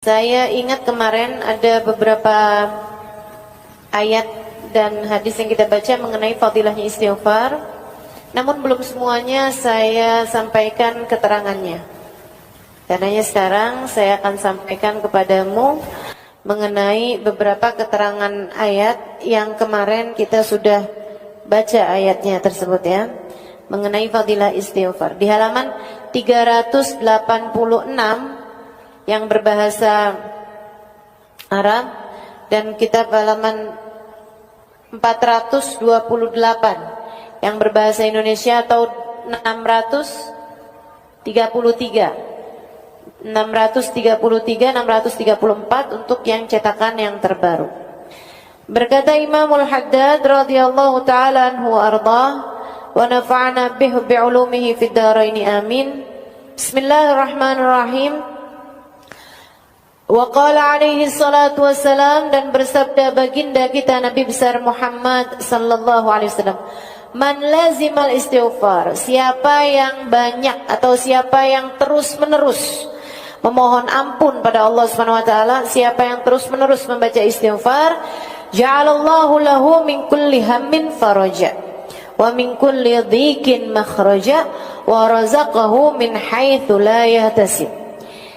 Saya ingat kemarin ada beberapa ayat dan hadis yang kita baca mengenai fadilahnya istighfar. Namun belum semuanya saya sampaikan keterangannya. Karenanya sekarang saya akan sampaikan kepadamu mengenai beberapa keterangan ayat yang kemarin kita sudah baca ayatnya tersebut ya. Mengenai fadilah istighfar. Di halaman 386 yang berbahasa Arab dan kitab halaman 428 yang berbahasa Indonesia atau 633 634 untuk yang cetakan yang terbaru. Berkata Imamul Haddad radhiyallahu taala anhu ardah wa nafa'ana bi'ulumihi fid dharain amin. Bismillahirrahmanirrahim. Wa qala alaihi salatu wassalam, dan bersabda baginda kita Nabi besar Muhammad sallallahu alaihi wasallam, man lazimal istighfar, siapa yang banyak atau siapa yang terus menerus memohon ampun pada Allah Subhanahu wa taala, siapa yang terus menerus membaca istighfar, ja'alallahu lahu min kulli hammin faraja wa min kulli dhikin makhraja wa razaqahu min haitsu la yahtasib.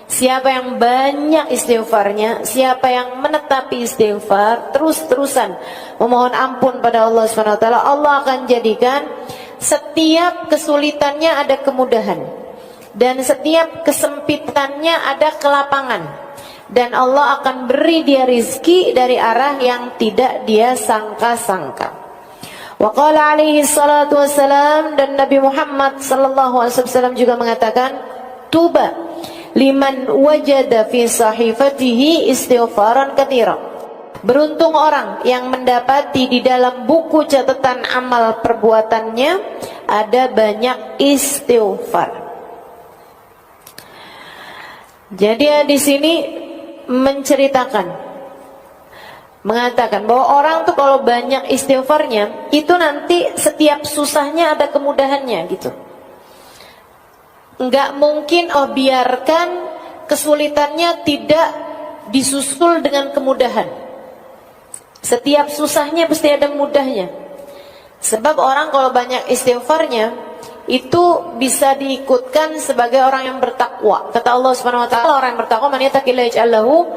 Siapa yang banyak istighfarnya, siapa yang menetapi istighfar, terus-terusan memohon ampun pada Allah Subhanahu wa taala, Allah akan jadikan setiap kesulitannya ada kemudahan dan setiap kesempitannya ada kelapangan, dan Allah akan beri dia rizki dari arah yang tidak dia sangka-sangka. Wa qala alaihi salatu wassalam, dan Nabi Muhammad sallallahu alaihi wasallam juga mengatakan, tuba liman wajada fi sahifatihi istighfaran katsira. Beruntung orang yang mendapati di dalam buku catatan amal perbuatannya ada banyak istighfar. Jadi di sini menceritakan, mengatakan bahwa orang tuh kalau banyak istighfarnya itu nanti setiap susahnya ada kemudahannya gitu. Enggak mungkin biarkan kesulitannya tidak disusul dengan kemudahan. Setiap susahnya pasti ada mudahnya. Sebab orang kalau banyak istighfarnya itu bisa diikutkan sebagai orang yang bertakwa. Kata Allah Subhanahu wa taala, orang yang bertakwa man yattaqillaha yaj'al lahu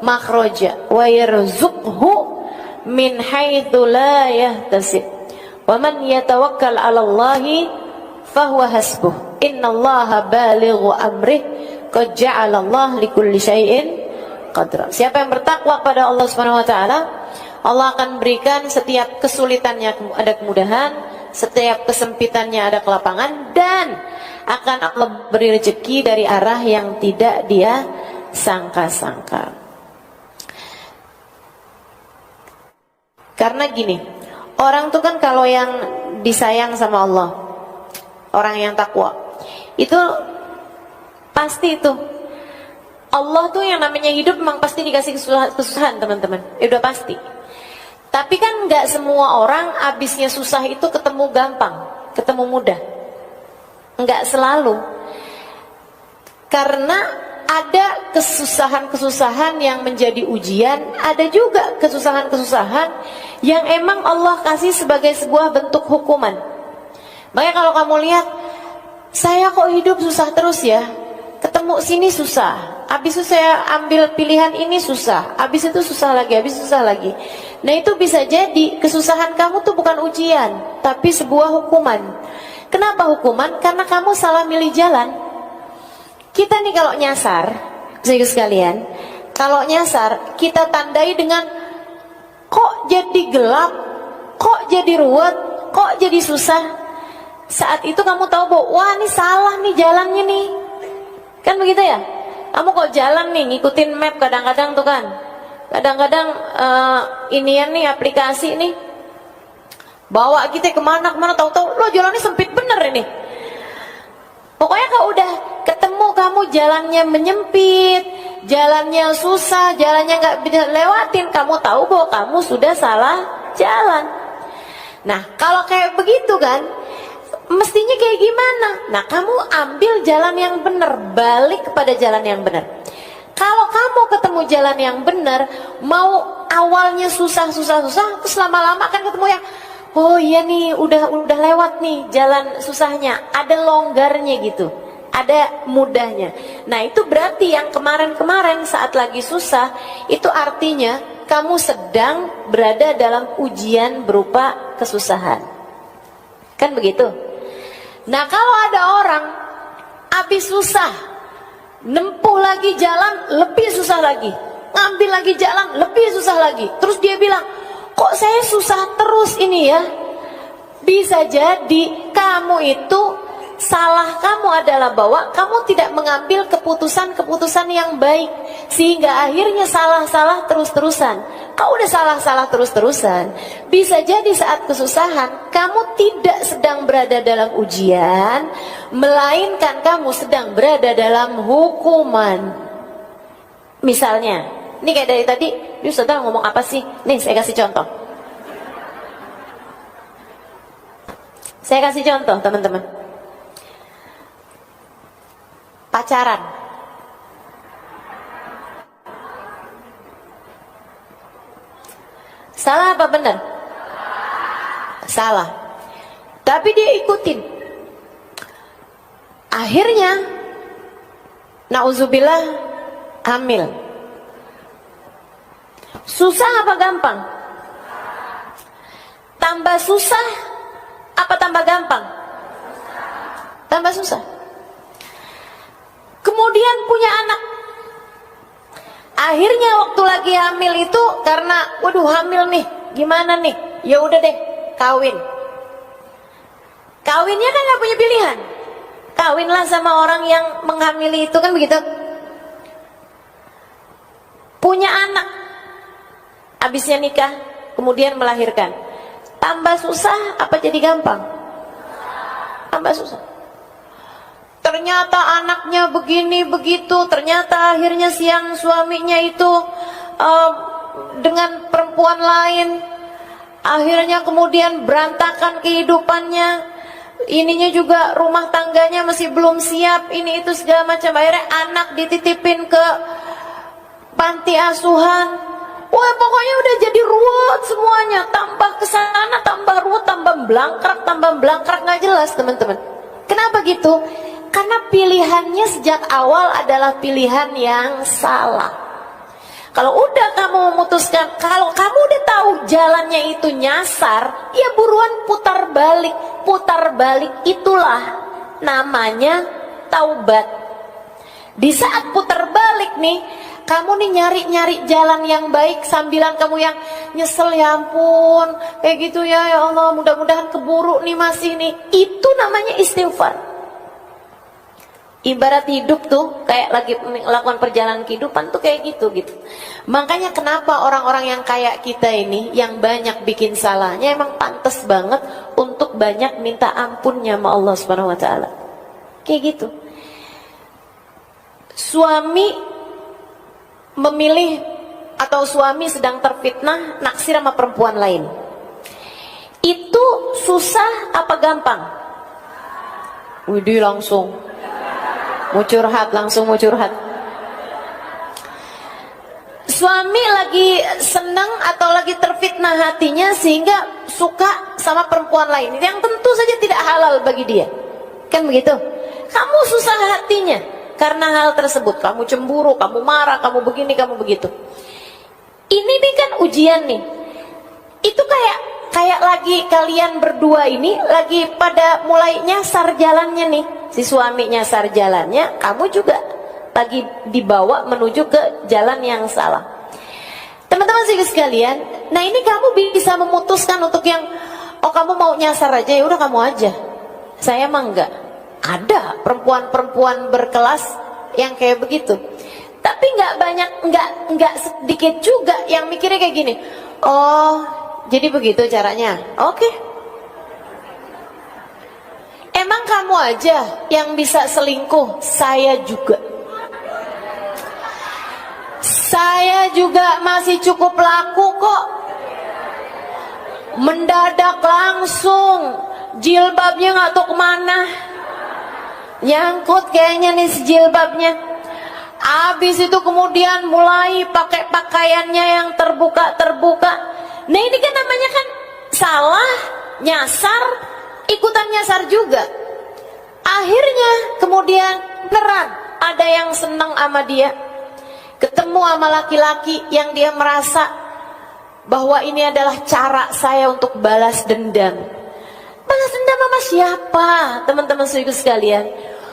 makhraja wa yarzuqhu min haitsu la yahtasib. Wa man yatawakkal 'ala Allahi fahuwa hasbuh. Innallaha balighu amrih qad ja'alallahu likulli syai'in qadra. Siapa yang bertakwa pada Allah Subhanahu wa taala, Allah akan berikan setiap kesulitannya ada kemudahan, setiap kesempitannya ada kelapangan, dan akan Allah beri rezeki dari arah yang tidak dia sangka-sangka. Karena gini, orang tuh kan kalau yang disayang sama Allah, orang yang takwa, itu pasti itu Allah tuh yang namanya hidup memang pasti dikasih kesusahan teman-teman, udah pasti. Tapi kan nggak semua orang abisnya susah itu ketemu gampang, ketemu mudah, nggak selalu. Karena ada kesusahan-kesusahan yang menjadi ujian, ada juga kesusahan-kesusahan yang emang Allah kasih sebagai sebuah bentuk hukuman. Makanya kalau kamu lihat, saya kok hidup susah terus ya, ketemu sini susah, habis itu saya ambil pilihan ini susah, habis itu susah lagi, habis itu susah lagi. Nah itu bisa jadi kesusahan kamu tuh bukan ujian, tapi sebuah hukuman. Kenapa hukuman? Karena kamu salah milih jalan. Kita nih kalau nyasar, saudara sekalian, kalau nyasar kita tandai dengan kok jadi gelap, kok jadi ruwet, kok jadi susah. Saat itu kamu tahu bahwa wah ini salah nih jalannya nih, kan begitu ya? Kamu kok jalan nih ngikutin map kadang-kadang tuh kan, kadang-kadang inian nih aplikasi nih bawa kita kemana-kemana, tahu-tahu lo jalannya sempit bener ini. Pokoknya kalau udah ketemu kamu jalannya menyempit, jalannya susah, jalannya nggak bisa lewatin, kamu tahu bahwa kamu sudah salah jalan. Nah kalau kayak begitu kan, mestinya kayak gimana? Nah kamu ambil jalan yang benar, balik kepada jalan yang benar. Kalau kamu ketemu jalan yang benar, mau awalnya susah, terus lama-lama kan ketemu yang, oh iya nih, udah lewat nih jalan susahnya, ada longgarnya gitu, ada mudahnya. Nah itu berarti yang kemarin-kemarin saat lagi susah, itu artinya kamu sedang berada dalam ujian berupa kesusahan. Kan begitu? Nah kalau ada orang habis susah, nempuh lagi jalan lebih susah lagi, ngambil lagi jalan lebih susah lagi, terus dia bilang, kok saya susah terus ini ya? Bisa jadi kamu itu, salah kamu adalah bahwa kamu tidak mengambil keputusan-keputusan yang baik, sehingga akhirnya salah-salah terus-terusan. Kau udah salah-salah terus-terusan, bisa jadi saat kesusahan kamu tidak sedang berada dalam ujian, melainkan kamu sedang berada dalam hukuman. Misalnya, ini kayak dari tadi, Ustaz ngomong apa sih? Nih saya kasih contoh. Saya kasih contoh teman-teman. Pacaran. Salah apa benar? Salah. Tapi dia ikutin. Akhirnya, na'udzubillah, hamil. Susah apa gampang? Tambah susah apa tambah gampang? Tambah susah. Kemudian punya anak. Akhirnya waktu lagi hamil itu karena waduh hamil nih, gimana nih? Ya udah deh, kawin. Kawinnya kan nggak punya pilihan. Kawinlah sama orang yang menghamili itu, kan begitu. Punya anak. Habisnya nikah, kemudian melahirkan. Tambah susah apa jadi gampang? Tambah susah. Ternyata anaknya begini begitu, ternyata akhirnya siang suaminya itu dengan perempuan lain, akhirnya kemudian berantakan kehidupannya, ininya juga rumah tangganya masih belum siap, ini itu segala macam. Akhirnya anak dititipin ke panti asuhan. Wah pokoknya udah jadi ruwet semuanya, tambah kesana, tambah ruwet, tambah belangkrak nggak jelas teman-teman. Kenapa gitu? Karena pilihannya sejak awal adalah pilihan yang salah. Kalau udah kamu memutuskan, kalau kamu udah tahu jalannya itu nyasar, ya buruan putar balik. Putar balik itulah namanya taubat. Di saat putar balik nih, kamu nih nyari-nyari jalan yang baik, sambilan kamu yang nyesel, ya ampun, kayak gitu ya Allah, mudah-mudahan keburu nih masih nih. Itu namanya istighfar. Ibarat hidup tuh kayak lagi melakukan perjalanan kehidupan tuh kayak gitu. Makanya kenapa orang-orang yang kayak kita ini yang banyak bikin salahnya emang pantas banget untuk banyak minta ampunnya sama Allah Subhanahu wa taala. Kayak gitu. Suami memilih atau suami sedang terfitnah naksir sama perempuan lain. Itu susah apa gampang? Widih langsung mau curhat, langsung mau curhat. Suami lagi senang atau lagi terfitnah hatinya sehingga suka sama perempuan lain yang tentu saja tidak halal bagi dia. Kan begitu? Kamu susah hatinya karena hal tersebut. Kamu cemburu, kamu marah, kamu begini, kamu begitu. Ini nih kan ujian nih. Itu kayak lagi kalian berdua ini lagi pada mulai nyasar jalannya nih. Si suami nyasar jalannya, kamu juga lagi dibawa menuju ke jalan yang salah. Teman-teman sekalian, nah ini kamu bisa memutuskan untuk yang, oh kamu mau nyasar aja, ya udah kamu aja. Saya mah enggak. Ada perempuan-perempuan berkelas yang kayak begitu. Tapi enggak banyak, enggak sedikit juga yang mikirnya kayak gini. Oh, jadi begitu caranya. Oke. Emang kamu aja yang bisa selingkuh? Saya juga. Saya juga masih cukup laku kok. Mendadak langsung, jilbabnya nggak tahu kemana, nyangkut kayaknya nih si jilbabnya. Habis itu kemudian mulai pakai pakaiannya yang terbuka-terbuka. Nah ini kan namanya kan salah, nyasar, ikutan nyasar juga. Akhirnya kemudian beneran ada yang senang sama dia, ketemu sama laki-laki yang dia merasa bahwa ini adalah cara saya untuk balas dendam. Balas dendam sama siapa? Teman-teman saudaraku sekalian,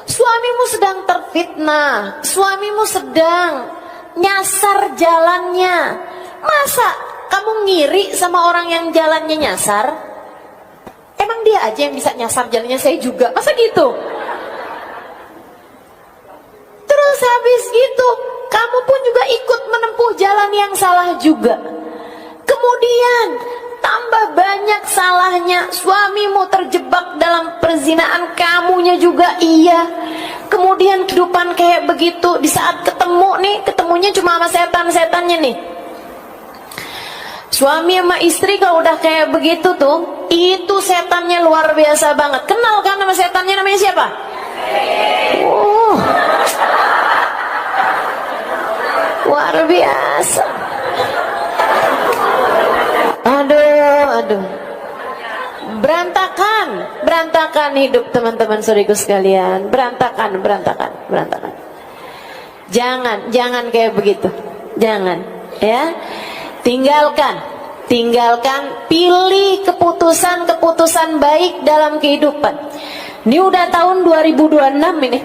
suamimu sedang terfitnah, suamimu sedang nyasar jalannya. Masa kamu ngiri sama orang yang jalannya nyasar? Emang dia aja yang bisa nyasar jalannya, saya juga? Masa gitu? Terus habis gitu, kamu pun juga ikut menempuh jalan yang salah juga. Kemudian tambah banyak salahnya, suamimu terjebak dalam perzinaan, kamunya juga iya. Kemudian kehidupan kayak begitu, di saat ketemu nih, ketemunya cuma sama setan-setannya nih. Suami sama istri kalau udah kayak begitu tuh, itu setannya luar biasa banget. Kenal kan nama setannya, namanya siapa? Luar biasa. Aduh. Berantakan hidup teman-teman saudaraku sekalian. Berantakan. Jangan kayak begitu. Jangan, ya. Tinggalkan, pilih keputusan baik dalam kehidupan. Ini udah tahun 2026 ini.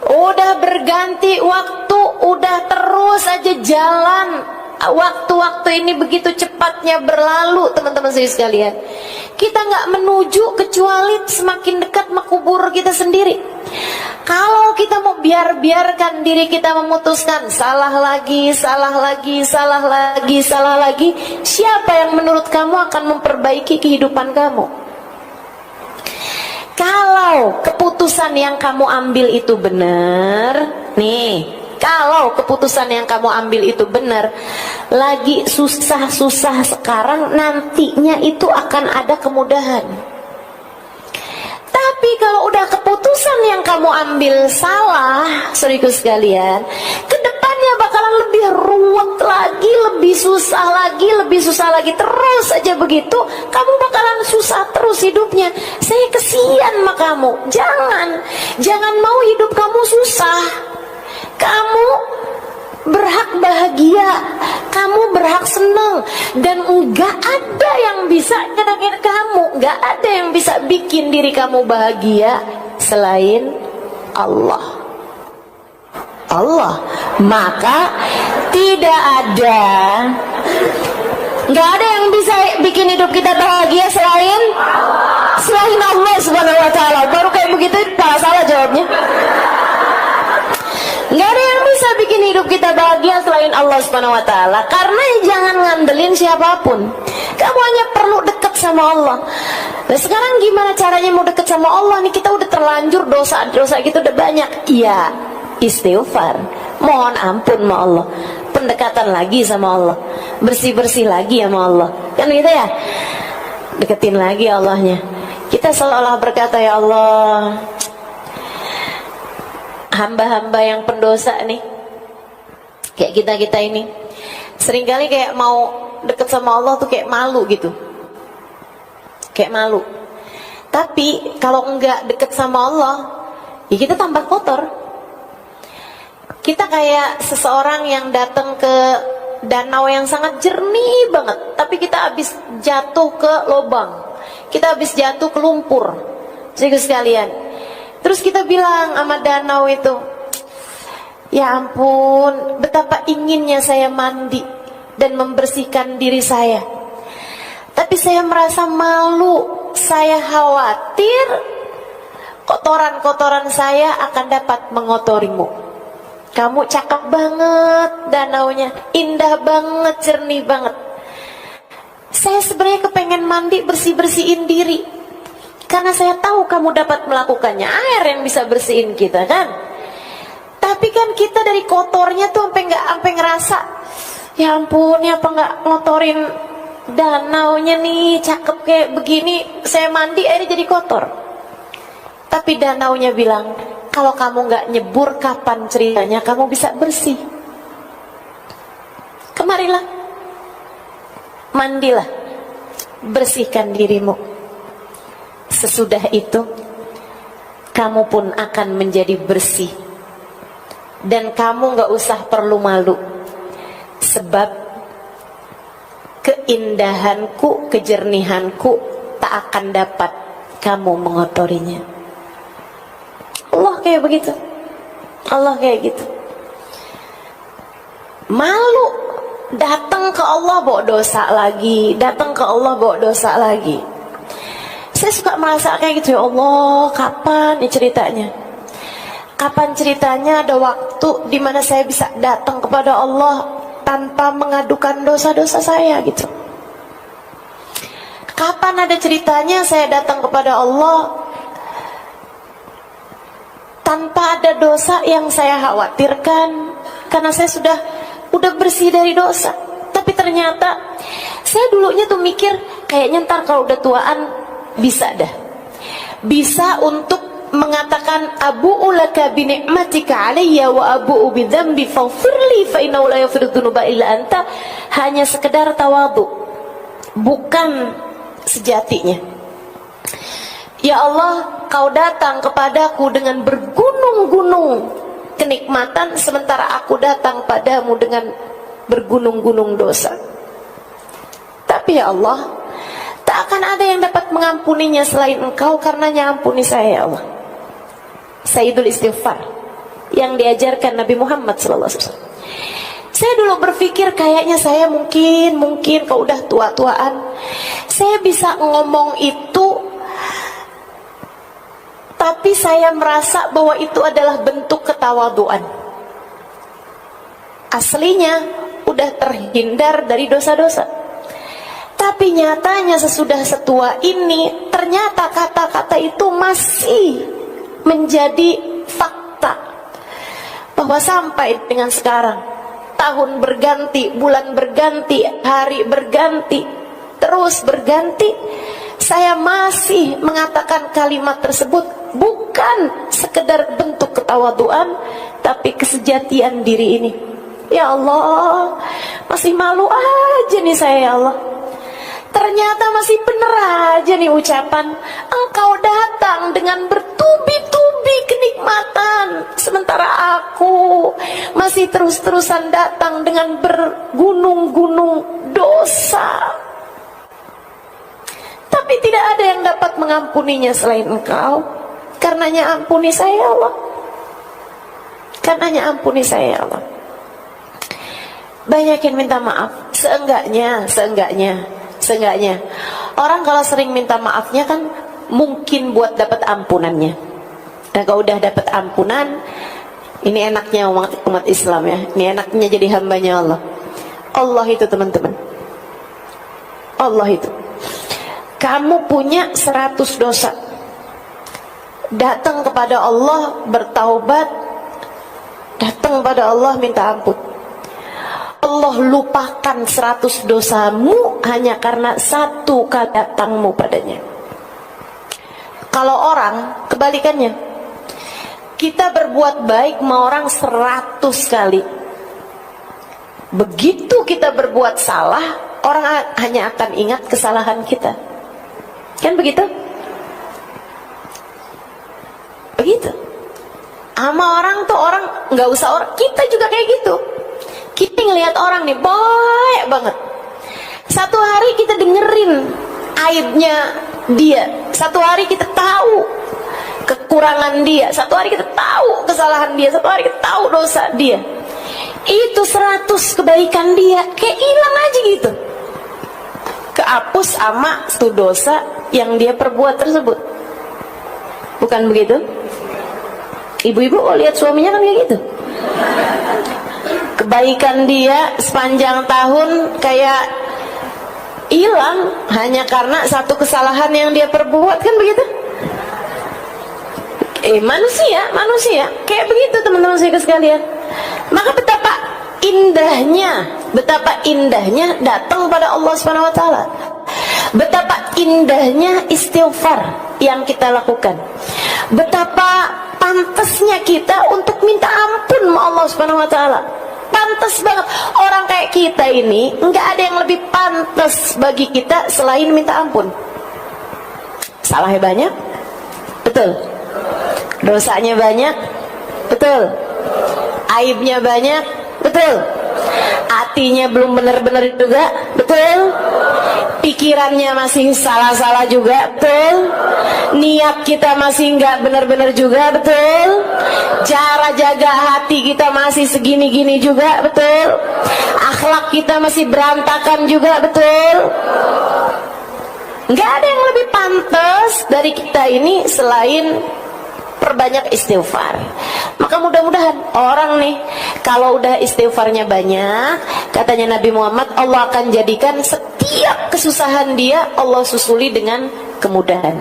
Udah berganti waktu, udah terus aja jalan. Waktu-waktu ini begitu cepatnya berlalu, teman-teman saya sekalian. Kita nggak menuju kecuali semakin dekat mengkubur kita sendiri. Kalau kita mau biarkan diri kita memutuskan salah lagi, siapa yang menurut kamu akan memperbaiki kehidupan kamu? Kalau keputusan yang kamu ambil itu benar, nih. Kalau keputusan yang kamu ambil itu benar, lagi susah-susah sekarang, nantinya itu akan ada kemudahan. Tapi kalau udah keputusan yang kamu ambil salah, saudaraku sekalian, kedepannya bakalan lebih ruwet lagi, lebih susah lagi, terus aja begitu, kamu bakalan susah terus hidupnya. Saya kesian sama kamu. Jangan mau hidup kamu susah. Kamu berhak bahagia, kamu berhak senang, dan enggak ada yang bisa nyenengin kamu, enggak ada yang bisa bikin diri kamu bahagia selain Allah. Maka enggak ada yang bisa bikin hidup kita bahagia selain Allah Subhanahu wa taala. Baru kayak begitu salah jawabnya. Nggak ada yang bisa bikin hidup kita bahagia selain Allah Subhanahu wa taala. Karena jangan ngandelin siapapun. Kamu hanya perlu dekat sama Allah. Nah sekarang gimana caranya mau dekat sama Allah nih? Kita udah terlanjur dosa kita udah banyak. Iya, istighfar, mohon ampun sama Allah, pendekatan lagi sama Allah, bersih lagi sama Allah. Kan gitu ya? Deketin lagi Allahnya. Kita seolah-olah berkata, ya Allah, hamba-hamba yang pendosa nih, kayak kita ini, seringkali kayak mau deket sama Allah tuh kayak malu gitu, kayak malu. Tapi kalau enggak deket sama Allah, ya kita tambah kotor. Kita kayak seseorang yang datang ke danau yang sangat jernih banget, tapi kita habis jatuh ke lubang, kita habis jatuh ke lumpur, saudara sekalian. Terus kita bilang sama danau itu, ya ampun, betapa inginnya saya mandi dan membersihkan diri saya, tapi saya merasa malu, saya khawatir kotoran-kotoran saya akan dapat mengotorimu. Kamu cakep banget danaunya, indah banget, jernih banget. Saya sebenarnya kepengen mandi, bersih-bersihin diri, karena saya tahu kamu dapat melakukannya. Air yang bisa bersihin kita kan. Tapi kan kita dari kotornya tuh sampai ngerasa, ya ampun, ya apa nggak ngotorin danaunya nih, cakep kayak begini, saya mandi airnya jadi kotor. Tapi danaunya bilang, Kalau kamu nggak nyebur, kapan ceritanya kamu bisa bersih? Kemarilah, mandilah, bersihkan dirimu. Sesudah itu kamu pun akan menjadi bersih. Dan kamu nggak usah perlu malu, sebab keindahanku, kejernihanku tak akan dapat kamu mengotorinya. Allah kayak begitu. Allah kayak gitu. Malu datang ke Allah bawa dosa lagi, datang ke Allah bawa dosa lagi. Saya suka merasa kayak gitu, ya Allah, kapan nih ceritanya? Kapan ceritanya ada waktu di mana saya bisa datang kepada Allah tanpa mengadukan dosa-dosa saya gitu? Kapan ada ceritanya saya datang kepada Allah tanpa ada dosa yang saya khawatirkan, karena saya udah bersih dari dosa. Tapi ternyata saya dulunya tuh mikir kayaknya ntar kalau udah tuaan bisa bisa untuk mengatakan abu'u laka bi ni'matika alayya wa abu'u bi dzambi faghfirli fa innahu la yaghfiru dzunuba illa anta, hanya sekedar tawadhu, bukan sejatinya. Ya Allah, kau datang kepadaku dengan bergunung-gunung kenikmatan, sementara aku datang padamu dengan bergunung-gunung dosa. Tapi ya Allah, tak akan ada yang dapat mengampuninya selain Engkau, karenanya ampuni saya ya Allah. Sayyidul Istighfar yang diajarkan Nabi Muhammad SAW. Saya dulu berpikir kayaknya saya mungkin kalau udah tua-tuaan saya bisa ngomong itu, tapi saya merasa bahwa itu adalah bentuk ketawaduan. Aslinya udah terhindar dari dosa-dosa. Tapi nyatanya sesudah setua ini, ternyata kata-kata itu masih menjadi fakta. Bahwa sampai dengan sekarang, tahun berganti, bulan berganti, hari berganti, terus berganti, saya masih mengatakan kalimat tersebut bukan sekedar bentuk ketawaduan, tapi kesejatian diri ini. Ya Allah, masih malu aja nih saya ya Allah. Ternyata masih bener aja nih ucapan, Engkau datang dengan bertubi-tubi kenikmatan, sementara aku masih terus-terusan datang dengan bergunung-gunung dosa. Tapi tidak ada yang dapat mengampuninya selain Engkau. Karenanya ampuni saya ya Allah. Karenanya ampuni saya ya Allah. Banyakin minta maaf. Seenggaknya orang kalau sering minta maafnya kan mungkin buat dapat ampunannya. Dan kalau udah dapat ampunan, ini enaknya umat Islam ya. Ini enaknya jadi hambanya Allah. Allah itu teman-teman, Allah itu, kamu punya 100 dosa, datang kepada Allah bertaubat, datang pada Allah minta ampun, Allah lupakan 100 dosamu hanya karena satu kali datangmu padanya. Kalau orang kebalikannya, kita berbuat baik sama orang 100 kali, begitu kita berbuat salah, orang hanya akan ingat kesalahan kita. Kan begitu? Begitu. Sama orang tuh, orang nggak usah orang, kita juga kayak gitu. Kita ngelihat orang nih baik banget, satu hari kita dengerin aibnya dia, satu hari kita tahu kekurangan dia, satu hari kita tahu kesalahan dia, satu hari kita tahu dosa dia. Itu 100 kebaikan dia kayak hilang aja gitu, kehapus sama satu dosa yang dia perbuat tersebut. Bukan begitu? Ibu-ibu kok lihat suaminya kan kayak gitu, kebaikan dia sepanjang tahun kayak hilang hanya karena satu kesalahan yang dia perbuat, kan begitu? Manusia kayak begitu teman-teman saya sekalian. Maka betapa indahnya datang pada Allah Subhanahu wa taala. Betapa indahnya istighfar yang kita lakukan. Betapa pantasnya kita untuk minta ampun sama Allah Subhanahu wa taala. Pantas banget. Orang kayak kita ini nggak ada yang lebih pantas bagi kita selain minta ampun. Salahnya banyak, betul. Dosanya banyak, betul. Aibnya banyak, betul. Hatinya belum benar-benar juga, betul. Pikirannya masih salah-salah juga, betul. Niat kita masih nggak benar-benar juga, betul. Cara jaga hati kita masih segini-gini juga, betul. Akhlak kita masih berantakan juga, betul. Nggak ada yang lebih pantas dari kita ini selain perbanyak istighfar. Maka mudah-mudahan orang nih kalau udah istighfarnya banyak, katanya Nabi Muhammad, Allah akan jadikan setiap kesusahan dia Allah susuli dengan kemudahan.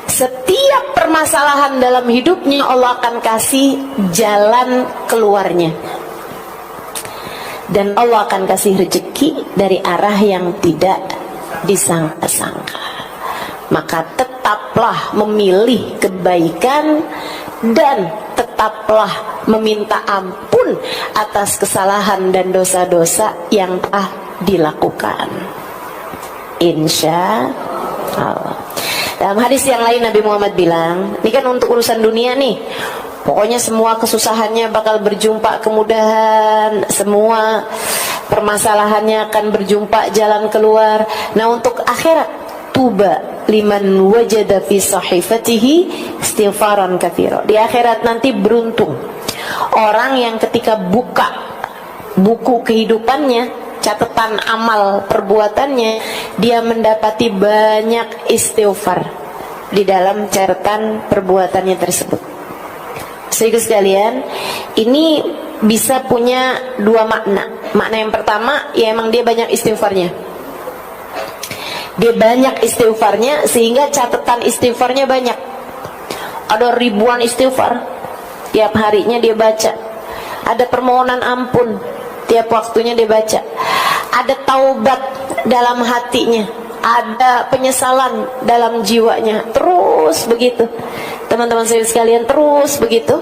Setiap permasalahan dalam hidupnya Allah akan kasih jalan keluarnya. Dan Allah akan kasih rezeki dari arah yang tidak disangka-sangka. Maka tetaplah memilih kebaikan dan tetaplah meminta ampun atas kesalahan dan dosa-dosa yang telah dilakukan. Insya Allah. Dalam hadis yang lain Nabi Muhammad bilang, ini kan untuk urusan dunia nih, pokoknya semua kesusahannya bakal berjumpa kemudahan, semua permasalahannya akan berjumpa jalan keluar. Nah untuk akhirat, tuba liman wajada fi sahifatihi istighfaran katsira. Di akhirat nanti beruntung orang yang ketika buka buku kehidupannya, catatan amal perbuatannya, dia mendapati banyak istighfar di dalam catatan perbuatannya tersebut. Saudara sekalian, ini bisa punya dua makna. Makna yang pertama, ya emang dia banyak istighfarnya. Dia banyak istighfarnya sehingga catatan istighfarnya banyak. Ada ribuan istighfar, tiap harinya dia baca. Ada permohonan ampun, tiap waktunya dia baca. Ada taubat dalam hatinya, ada penyesalan dalam jiwanya. Terus begitu, teman-teman saya sekalian, terus begitu.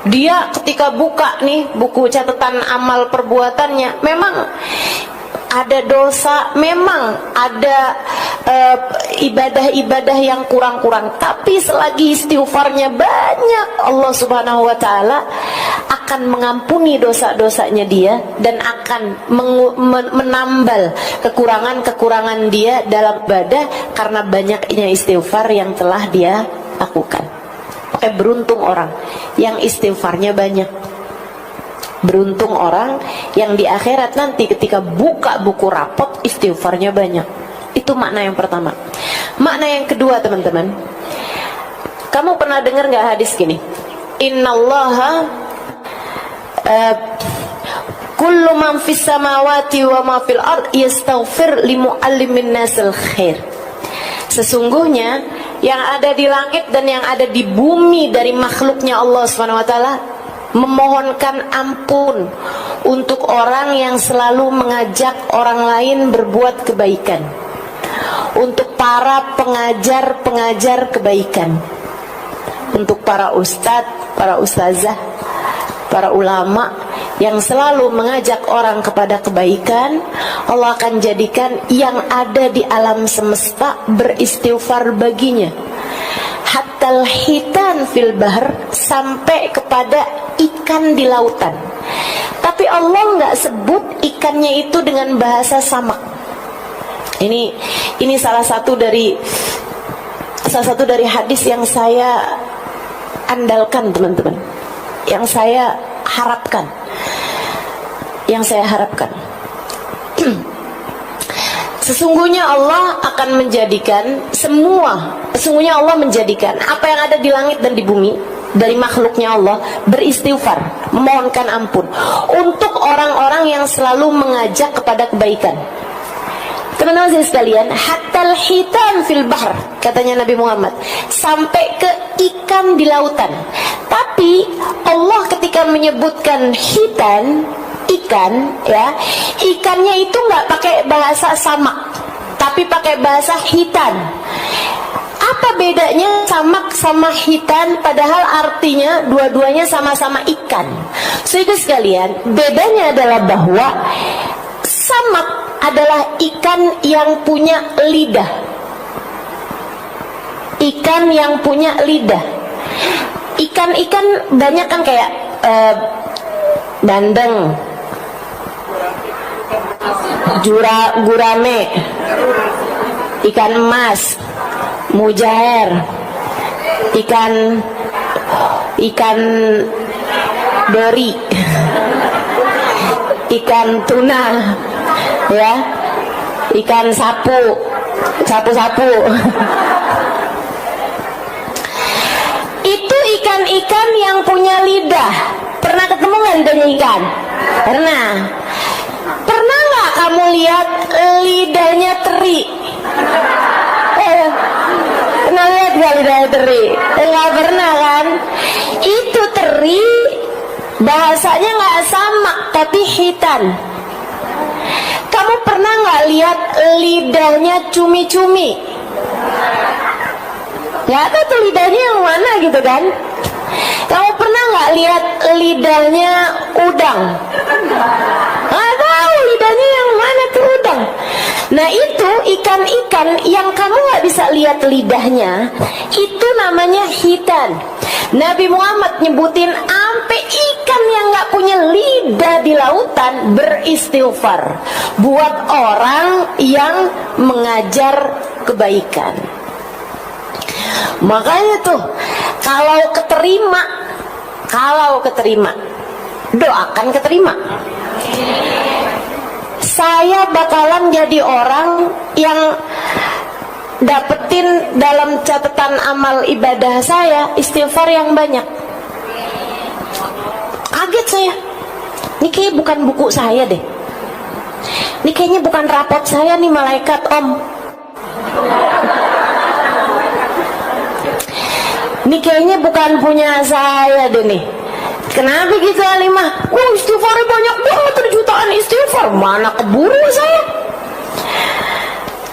Dia ketika buka nih buku catatan amal perbuatannya, memang ada dosa, memang ada ibadah-ibadah yang kurang-kurang, tapi selagi istighfarnya banyak, Allah Subhanahu wa taala akan mengampuni dosa-dosanya dia dan akan menambal kekurangan-kekurangan dia dalam ibadah karena banyaknya istighfar yang telah dia lakukan. Oke, beruntung orang yang istighfarnya banyak. Beruntung orang yang di akhirat nanti ketika buka buku rapot istighfarnya banyak. Itu makna yang pertama. Makna yang kedua, teman-teman, kamu pernah dengar nggak hadis gini? Innallaha kullu man fis samawati wa ma fil ard yastaghfir li muallimin nasil khair. Sesungguhnya yang ada di langit dan yang ada di bumi dari makhluknya Allah Subhanahu wa taala memohonkan ampun untuk orang yang selalu mengajak orang lain berbuat kebaikan, untuk para pengajar-pengajar kebaikan, untuk para ustadz, para ustazah, para ulama yang selalu mengajak orang kepada kebaikan. Allah akan jadikan yang ada di alam semesta beristighfar baginya, hatta hitan fil bahr, sampai kepada ikan di lautan. Tapi Allah nggak sebut ikannya itu dengan bahasa samak. Ini salah satu dari hadis yang saya andalkan, teman-teman, yang saya harapkan. Sesungguhnya Allah akan menjadikan sesungguhnya Allah menjadikan apa yang ada di langit dan di bumi dari makhluknya Allah beristighfar, memohonkan ampun untuk orang-orang yang selalu mengajak kepada kebaikan. Teman-teman sekalian, hatal hitan fil bahr, katanya Nabi Muhammad, sampai ke ikan di lautan. Tapi Allah ketika menyebutkan hitan, ikan, ya, ikannya itu nggak pakai bahasa samak, tapi pakai bahasa hitan. Apa bedanya samak sama hitan, padahal artinya dua-duanya sama-sama ikan? Saudara sekalian, bedanya adalah bahwa samak adalah ikan yang punya lidah. Ikan yang punya lidah. Ikan-ikan banyak kan kayak bandeng, gurame, ikan emas, mujair, ikan dori, ikan tuna, ya, ikan sapu. Itu ikan-ikan yang punya lidah. Pernah ketemu nggak lidahnya ikan? Pernah. Pernah nggak kamu lihat lidahnya teri? Pernah lihat nggak lidahnya teri? Nggak pernah kan? Itu teri bahasanya nggak samak tapi hitan. Kamu pernah nggak lihat lidahnya cumi-cumi? Nggak tahu tuh lidahnya yang mana gitu kan? Kamu pernah nggak lihat lidahnya udang? Nggak tahu lidahnya yang mana tuh udang. Nah itu ikan-ikan yang kamu nggak bisa lihat lidahnya, itu namanya hitan. Nabi Muhammad nyebutin ampe ikan yang nggak punya lidah di lautan beristighfar buat orang yang mengajar kebaikan. Makanya tuh kalau keterima doakan keterima. Saya bakalan jadi orang yang dapetin dalam catatan amal ibadah saya istighfar yang banyak. Kaget saya. Ini kayaknya bukan buku saya deh. Ini kayaknya bukan rapot saya nih malaikat om. Ini kayaknya bukan punya saya deh nih. Kenapa gitu Alimah? Istighfarnya banyak banget, ada jutaan istighfar. Mana keburu saya?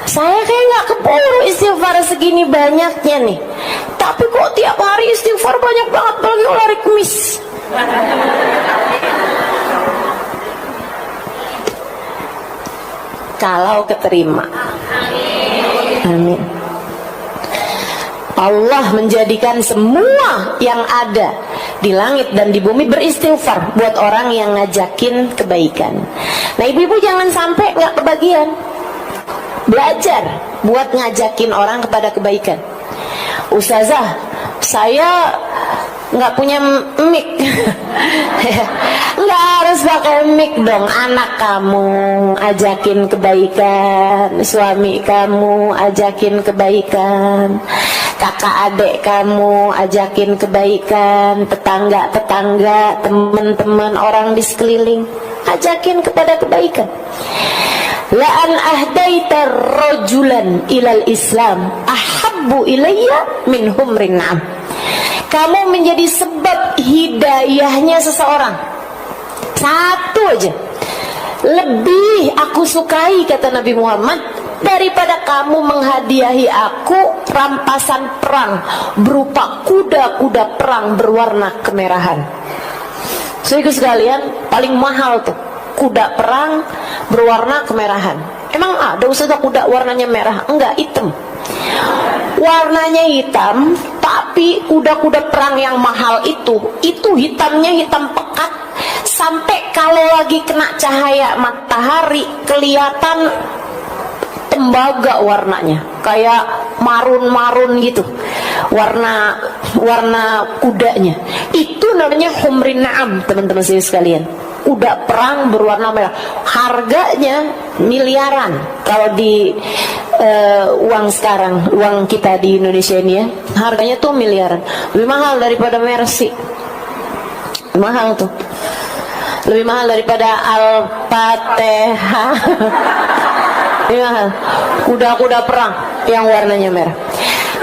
Saya kayak nggak keburu istighfar segini banyaknya nih. Tapi kok tiap hari istighfar banyak banget, apalagi kalau hari Kamis. Kalau keterima. Amin. Allah menjadikan semua yang ada di langit dan di bumi beristighfar buat orang yang ngajakin kebaikan. Nah ibu-ibu jangan sampai nggak kebagian. Belajar buat ngajakin orang kepada kebaikan. Ustazah, saya nggak punya mic. Nggak harus pakai mic dong. Anak kamu ajakin kebaikan, suami kamu ajakin kebaikan, kakak adik kamu ajakin kebaikan, tetangga-tetangga, teman-teman orang di sekeliling ajakin kepada kebaikan. La an ahdaita rajulan ilal Islam ahabbu ilayya min humrin na'am. Kamu menjadi sebab hidayahnya seseorang. Satu aja. Lebih aku sukai, kata Nabi Muhammad, daripada kamu menghadiahi aku rampasan perang berupa kuda-kuda perang berwarna kemerahan. Saudara sekalian, paling mahal tuh kuda perang berwarna kemerahan. Emang ada Ustazah kuda warnanya merah? Enggak, hitam. Warnanya hitam, tapi kuda-kuda perang yang mahal itu hitamnya hitam pekat, sampai kalau lagi kena cahaya matahari kelihatan tembaga warnanya, kayak marun-marun gitu warna kudanya. Itu namanya humrin na'am, teman-teman sekalian. Kuda perang berwarna merah. Harganya miliaran kalau di uang sekarang, uang kita di Indonesia ini ya, harganya tuh miliaran. Lebih mahal daripada Mercy. Mahal tuh. Lebih mahal daripada Al-Fatihah. Lebih mahal. Kuda-kuda perang yang warnanya merah.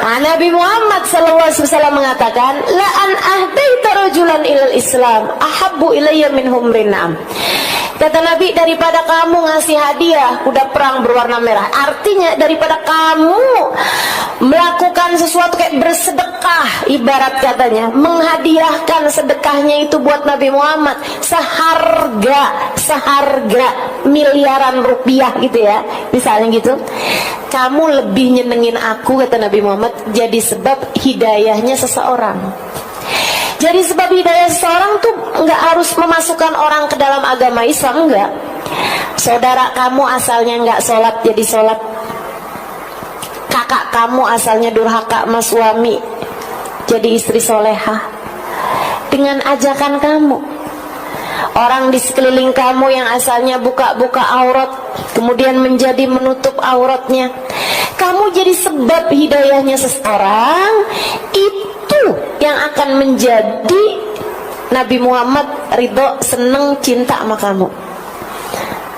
Nabi Muhammad SAW mengatakan, la an ahdaita rajulan ilal Islam ahabbu ilayya min humrin na'am. Kata Nabi, daripada kamu ngasih hadiah kuda perang berwarna merah, artinya daripada kamu melakukan sesuatu kayak bersedekah, ibarat katanya menghadiahkan sedekahnya itu buat Nabi Muhammad seharga miliaran rupiah gitu ya, misalnya gitu, kamu lebih nyenengin aku, kata Nabi Muhammad, jadi sebab hidayahnya seseorang. Jadi sebab hidayah seseorang tuh nggak harus memasukkan orang ke dalam agama Islam, enggak. Saudara kamu asalnya nggak sholat jadi sholat, kakak kamu asalnya durhaka sama suami jadi istri solehah dengan ajakan kamu. Orang di sekeliling kamu yang asalnya buka-buka aurat kemudian menjadi menutup auratnya, kamu jadi sebab hidayahnya seseorang, itu yang akan menjadi Nabi Muhammad ridho, seneng, cinta sama kamu.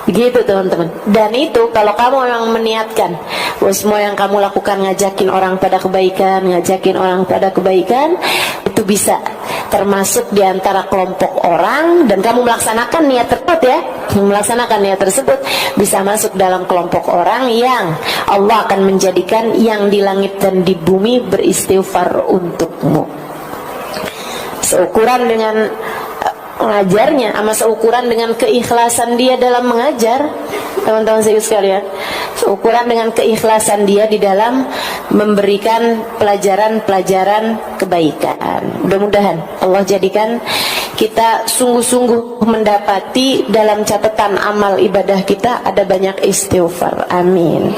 Begitu teman-teman. Dan itu kalau kamu memang meniatkan bahwa semua yang kamu lakukan ngajakin orang pada kebaikan, itu bisa termasuk di antara kelompok orang, dan kamu melaksanakan niat tersebut ya, melaksanakan niat tersebut bisa masuk dalam kelompok orang yang Allah akan menjadikan yang di langit dan di bumi beristighfar untukmu. Seukuran dengan mengajarnya, sama seukuran dengan keikhlasan dia dalam mengajar, teman-teman sekalian, seukuran dengan keikhlasan dia di dalam memberikan pelajaran-pelajaran kebaikan. Mudah-mudahan Allah jadikan kita sungguh-sungguh mendapati dalam catatan amal ibadah kita ada banyak istighfar. Amin.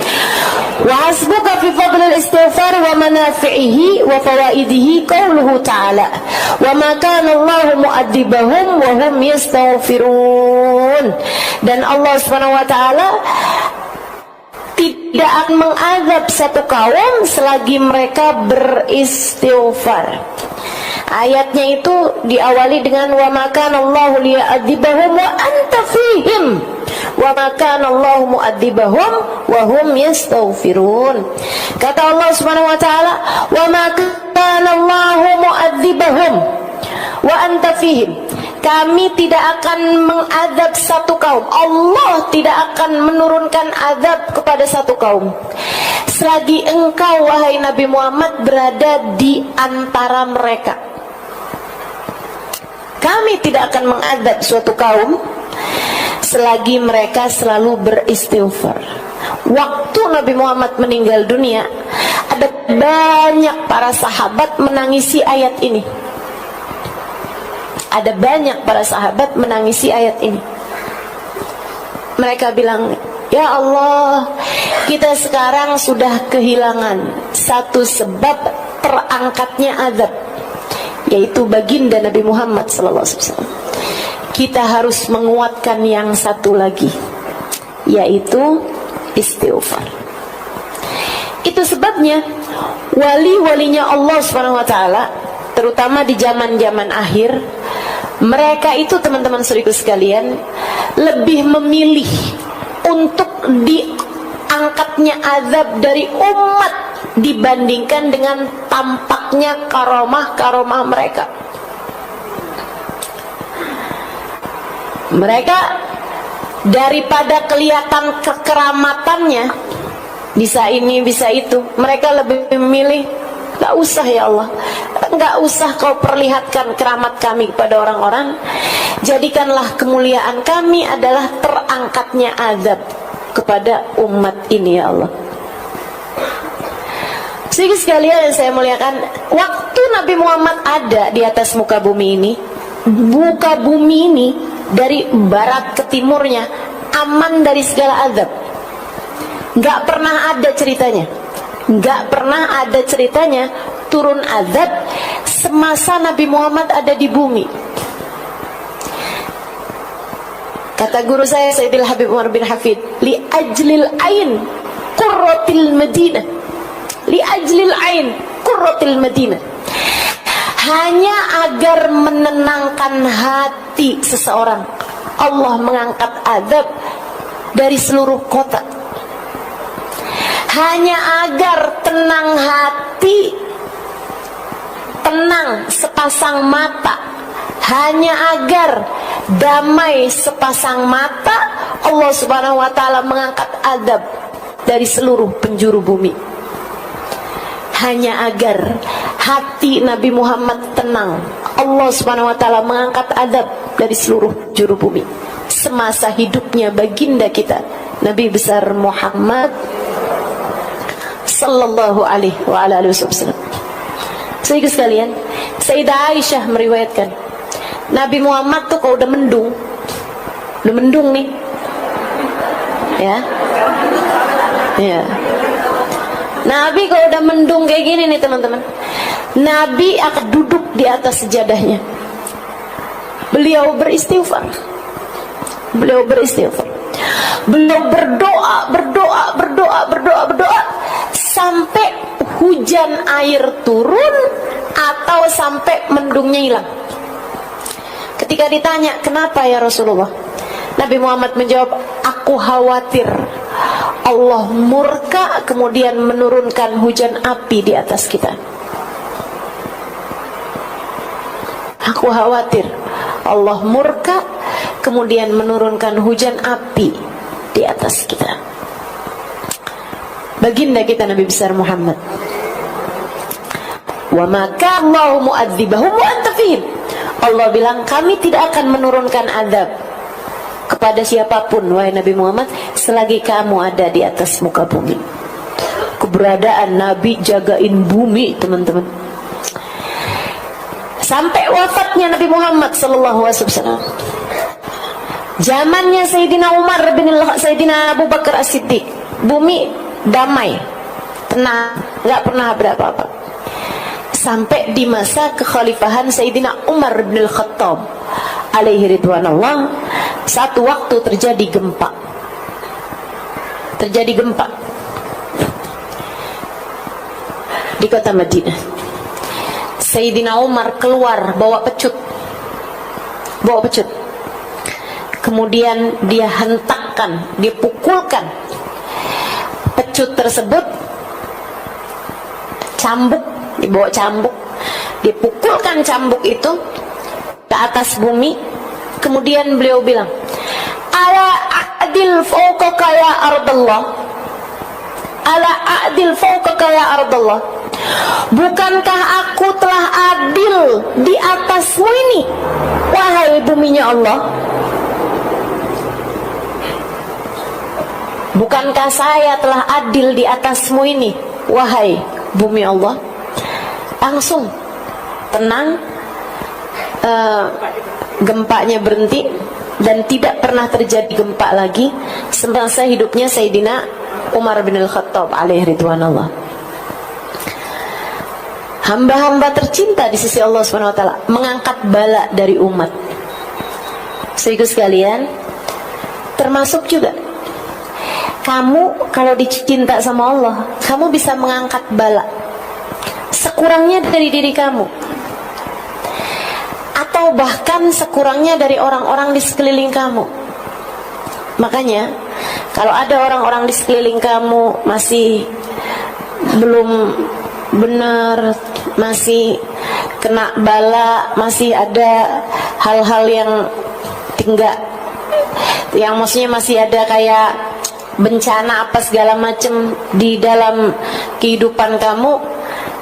Wa hasbuka fi fadlil istighfar wa manafi'ihi wa fawaidihi qauluhu ta'ala wa ma kana Allahu mu'adzibahum wa hum yastaghfirun. Dan Allah Subhanahu wa taala tidak akan mengazab satu kaum selagi mereka beristighfar. Ayatnya itu diawali dengan wa ma kana Allahu liya'adzibahum wa anta fihim wa ma kana Allahu mu'adzibahum wa hum yastaghfirun. Kata Allah Subhanahu wa taala, wa ma kana Allahu mu'adzibahum wa anta fihim. Kami tidak akan mengadab satu kaum, Allah tidak akan menurunkan azab kepada satu kaum selagi engkau wahai Nabi Muhammad berada di antara mereka. Kami tidak akan mengadab suatu kaum selagi mereka selalu beristighfar. Waktu Nabi Muhammad meninggal dunia, ada banyak para sahabat menangisi ayat ini. Ada banyak para sahabat menangisi ayat ini. Mereka bilang, ya Allah, kita sekarang sudah kehilangan satu sebab terangkatnya azab, yaitu baginda Nabi Muhammad SAW. Kita harus menguatkan yang satu lagi, yaitu istighfar. Itu sebabnya wali-walinya Allah SWT, terutama di zaman-zaman akhir, mereka itu teman-teman saudaraku sekalian lebih memilih untuk diangkatnya azab dari umat dibandingkan dengan tampaknya karomah-karomah mereka. Mereka daripada kelihatan kekeramatannya, bisa ini bisa itu, mereka lebih memilih gak usah ya Allah, gak usah kau perlihatkan keramat kami kepada orang-orang, jadikanlah kemuliaan kami adalah terangkatnya azab kepada umat ini ya Allah. Sehingga sekalian yang saya muliakan, waktu Nabi Muhammad ada di atas muka bumi ini, muka bumi ini dari barat ke timurnya aman dari segala azab. Gak pernah ada ceritanya, gak pernah ada ceritanya turun azab semasa Nabi Muhammad ada di bumi. Kata guru saya Sayyidil Habib Umar bin Hafid, li ajlil ain qurratil Madinah, li ajlil ain qurratil Madinah, hanya agar menenangkan hati seseorang, Allah mengangkat azab dari seluruh kota. Hanya agar tenang hati, tenang sepasang mata, hanya agar damai sepasang mata, Allah Subhanahu wa taala mengangkat adab dari seluruh penjuru bumi. Hanya agar hati Nabi Muhammad tenang, Allah Subhanahu wa taala mengangkat adab dari seluruh juru bumi. Semasa hidupnya baginda kita Nabi besar Muhammad sallallahu alaihi wa ala alihi wasallam. Saudara sekalian, Sayyidah Aisyah meriwayatkan, Nabi Muhammad tuh kalau udah mendung nih, ya. Nabi kalau udah mendung kayak gini nih teman-teman, Nabi akan duduk di atas sejadahnya. Beliau beristighfar. Beliau berdoa sampai hujan air turun atau sampai mendungnya hilang. Ketika ditanya, kenapa ya Rasulullah? Nabi Muhammad menjawab, aku khawatir Allah murka kemudian menurunkan hujan api di atas kita. Aku khawatir Allah murka kemudian menurunkan hujan api di atas kita. Baginda kita Nabi besar Muhammad, wa maka Allahu mu'adzibahum wa anta fihim. Allah bilang, kami tidak akan menurunkan azab kepada siapapun wahai Nabi Muhammad selagi kamu ada di atas muka bumi. Keberadaan Nabi jagain bumi teman-teman. Sampai wafatnya Nabi Muhammad sallallahu alaihi wasallam, zamannya Sayyidina Umar bin Sayyidina Abu Bakar As-Siddiq, bumi damai, tenang, nggak pernah berapa-apa. Sampai di masa kekhalifahan Sayyidina Umar bin Al-Khattab alaihi ridwanullah, satu waktu terjadi gempa. Di kota Madinah. Sayyidina Umar keluar bawa pecut. Kemudian dia hentakkan, dia pukulkan pecut tersebut, dibawa cambuk, dipukulkan cambuk itu ke atas bumi. Kemudian beliau bilang, ala a'dil fawqaka ya ardallah, ala a'dil fawqaka ya ardallah, bukankah aku telah adil di atasmu ini wahai buminya Allah? Bukankah saya telah adil di atasmu ini wahai bumi Allah? Langsung tenang, gempanya berhenti dan tidak pernah terjadi gempa lagi semasa hidupnya Sayyidina Umar bin Al-Khattab alaihi ridwanullah. Hamba-hamba tercinta di sisi Allah Subhanahu wa taala mengangkat bala dari umat. Saudara sekalian, termasuk juga kamu kalau dicinta sama Allah, kamu bisa mengangkat bala sekurangnya dari diri kamu, atau bahkan sekurangnya dari orang-orang di sekeliling kamu. Makanya kalau ada orang-orang di sekeliling kamu masih belum benar, masih kena bala, masih ada hal-hal yang maksudnya masih ada kayak bencana apa segala macam di dalam kehidupan kamu,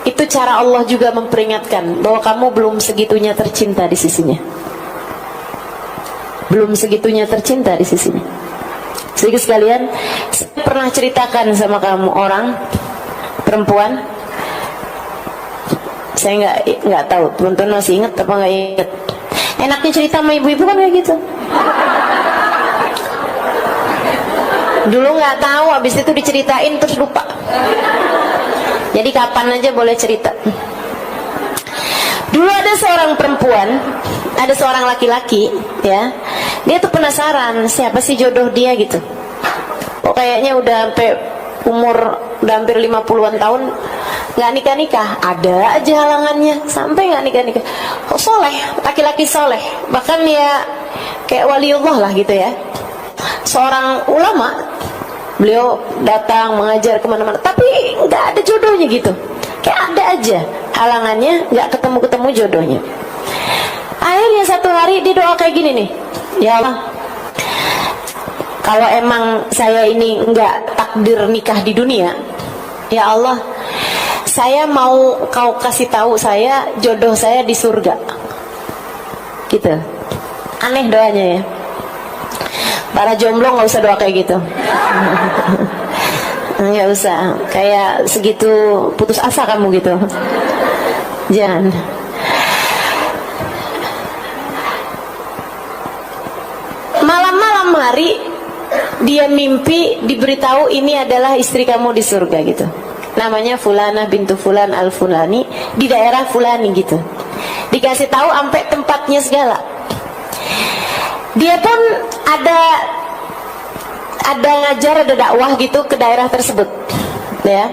itu cara Allah juga memperingatkan bahwa kamu belum segitunya tercinta di sisinya. Sedikit sekalian, saya pernah ceritakan sama kamu orang perempuan, saya nggak tahu teman-teman masih ingat apa nggak ingat. Enaknya cerita sama ibu-ibu kan kayak gitu. Dulu nggak tahu, habis itu diceritain terus lupa. Jadi kapan aja boleh cerita. Dulu ada seorang perempuan, ada seorang laki-laki, ya. Dia tuh penasaran siapa sih jodoh dia gitu. Kok kayaknya udah sampai umur udah hampir 50-an tahun nggak nikah-nikah, ada aja halangannya sampai nggak nikah-nikah. Kok soleh, laki-laki soleh, bahkan ya kayak waliullah lah gitu ya. Seorang ulama, beliau datang mengajar kemana-mana, tapi nggak ada jodohnya gitu. Kayak ada aja halangannya, nggak ketemu jodohnya. Akhirnya satu hari dia doa kayak gini nih, ya Allah, kalau emang saya ini enggak takdir nikah di dunia, ya Allah, saya mau kau kasih tahu saya jodoh saya di surga. Gitu. Aneh doanya ya. Para jomblo nggak usah doa kayak gitu. Nggak usah. Kayak segitu putus asa kamu gitu. Jangan. Malam-malam hari dia mimpi diberitahu ini adalah istri kamu di surga gitu. Namanya Fulana bintu Fulan al-Fulani di daerah Fulani gitu. Dikasih tahu sampai tempatnya segala. Dia pun ada ngajar, ada dakwah gitu ke daerah tersebut. Ya.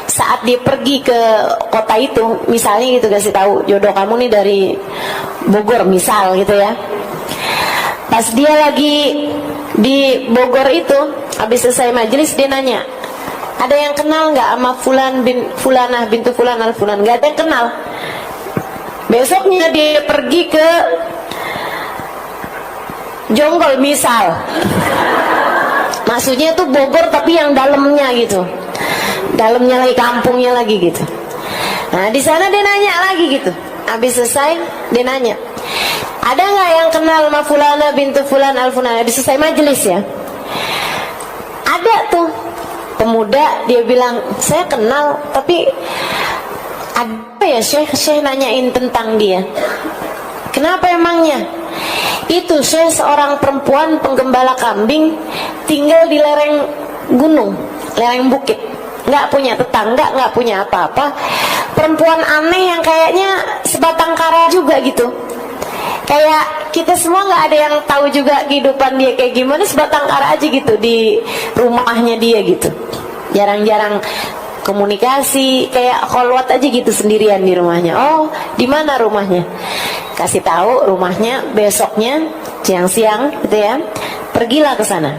Saat dia pergi ke kota itu, misalnya gitu kasih tahu jodoh kamu nih dari Bogor misal gitu ya. Pas dia lagi di Bogor itu, habis selesai majelis dia nanya, ada yang kenal nggak sama Fulanah bintu Fulan al-Fulan? Nggak ada yang kenal. Besoknya dia pergi ke Jonggol misal, maksudnya tuh Bogor tapi yang dalamnya gitu, dalamnya lagi, kampungnya lagi gitu. Nah di sana dia nanya lagi gitu. Habis selesai dia nanya, ada nggak yang kenal sama Fulanah bintu Fulan al-Fulan? Habis selesai majelis ya, ada tuh pemuda. Dia bilang, saya kenal tapi apa ya Syekh nanyain tentang dia. Kenapa emangnya? Itu Syekh seorang perempuan penggembala kambing, tinggal di lereng gunung, lereng bukit, nggak punya tetangga, nggak punya apa-apa. Perempuan aneh yang kayaknya sebatang kara juga gitu. Kayak kita semua nggak ada yang tahu juga kehidupan dia kayak gimana, sebatang kara aja gitu di rumahnya dia gitu. Jarang-jarang komunikasi, kayak kholwat aja gitu sendirian di rumahnya. Oh, di mana rumahnya? Kasih tahu rumahnya. Besoknya siang-siang gitu ya, pergilah ke sana.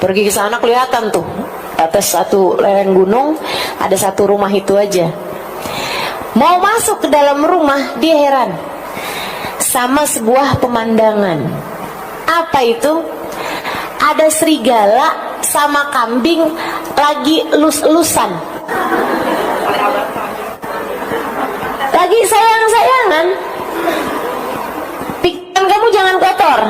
Pergi ke sana kelihatan tuh atas satu lereng gunung ada satu rumah itu aja. Mau masuk ke dalam rumah, dia heran sama sebuah pemandangan. Apa itu? Ada serigala sama kambing lagi elus-elusan, lagi sayang-sayangan. Pikiran kamu jangan kotor.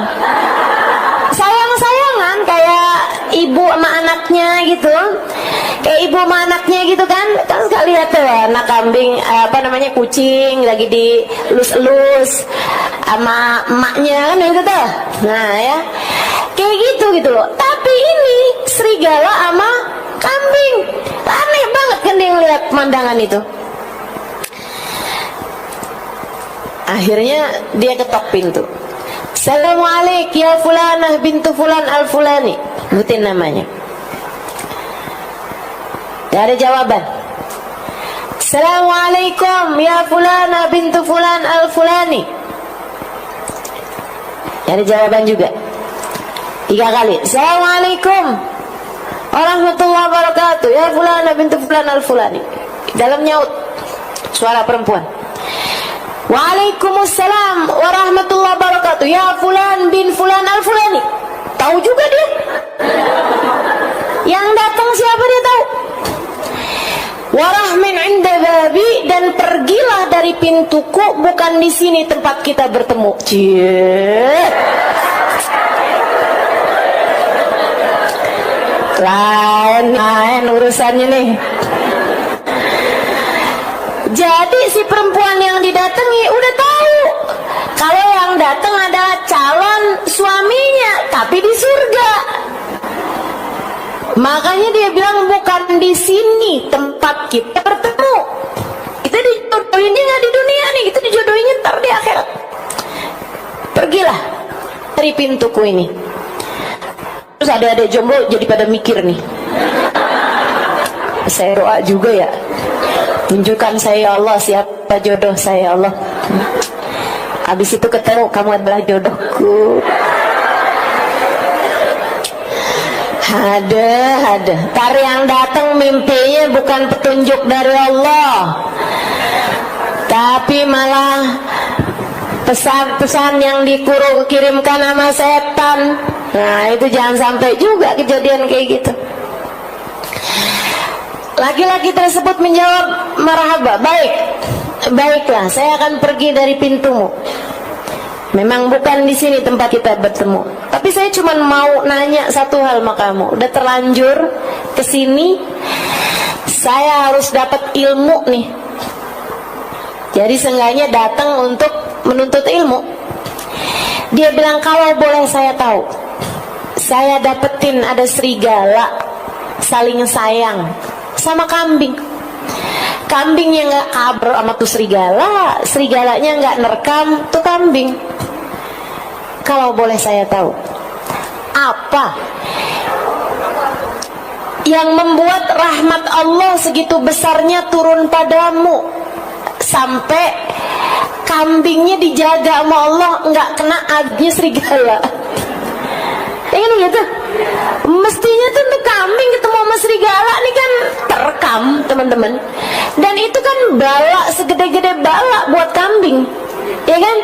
Sayang-sayangan kayak ibu sama anaknya gitu. Kayak ibu sama anaknya gitu kan. Kan suka lihat tuh anak kambing, kucing lagi dielus-elus sama emaknya kan gitu tuh. Nah ya, kayak gitu loh. Tapi ini serigala sama kambing, aneh banget kan dia ngeliat pemandangan itu. Akhirnya dia ketok pintu. Assalamualaikum ya Fulanah bintu Fulan al-Fulani. Sebutin namanya. Gak ada jawaban. Assalamualaikum ya Fulanah bintu Fulan al-Fulani. Gak ada jawaban juga. 3 kali. Assalamualaikum warahmatullahi wabarakatuh ya Fulanah bintu Fulan al-Fulani. Dalam nyaut suara perempuan. Waalaikumsalam warahmatullahi wabarakatuh ya Fulan bin Fulan al-Fulani. Tahu juga dia. Yang datang siapa dia tahu. Warahmin inda babi, dan pergilah dari pintuku, bukan di sini tempat kita bertemu. Cie. Lain urusannya nih. Jadi si perempuan yang didatangi udah tahu kalau yang datang adalah calon suaminya, tapi di surga. Makanya dia bilang bukan di sini tempat kita bertemu. Kita dijodohinnya nggak di dunia nih, kita dijodohinnya ntar di akhirat. Pergilah dari pintuku ini. Terus ada jomblo jadi pada mikir nih. Saya doa juga ya. Tunjukkan saya Allah siapa jodoh saya Allah. Habis itu ketemu kamu adalah jodohku. Ada. Tar yang datang mimpinya bukan petunjuk dari Allah, tapi malah pesan-pesan yang kirimkan sama setan. Nah itu jangan sampai juga kejadian kayak gitu. Laki-laki tersebut menjawab, marhaba, baiklah, saya akan pergi dari pintumu. Memang bukan di sini tempat kita bertemu, tapi saya cuma mau nanya satu hal sama kamu. Udah terlanjur ke sini, saya harus dapat ilmu nih. Jadi seenggaknya datang untuk menuntut ilmu. Dia bilang, kalau boleh saya tahu, saya dapetin ada serigala saling sayang sama kambing. Kambingnya nggak kabur sama tuh serigala, serigalanya nggak nerekam tuh kambing. Kalau boleh saya tahu, apa yang membuat rahmat Allah segitu besarnya turun padamu sampai kambingnya dijaga sama Allah nggak kena agnya serigala? Pengen gitu? Mestinya tuh untuk kambing ketemu sama serigala nih kan terekam, teman-teman. Dan itu kan bala, segede-gede bala buat kambing, ya kan?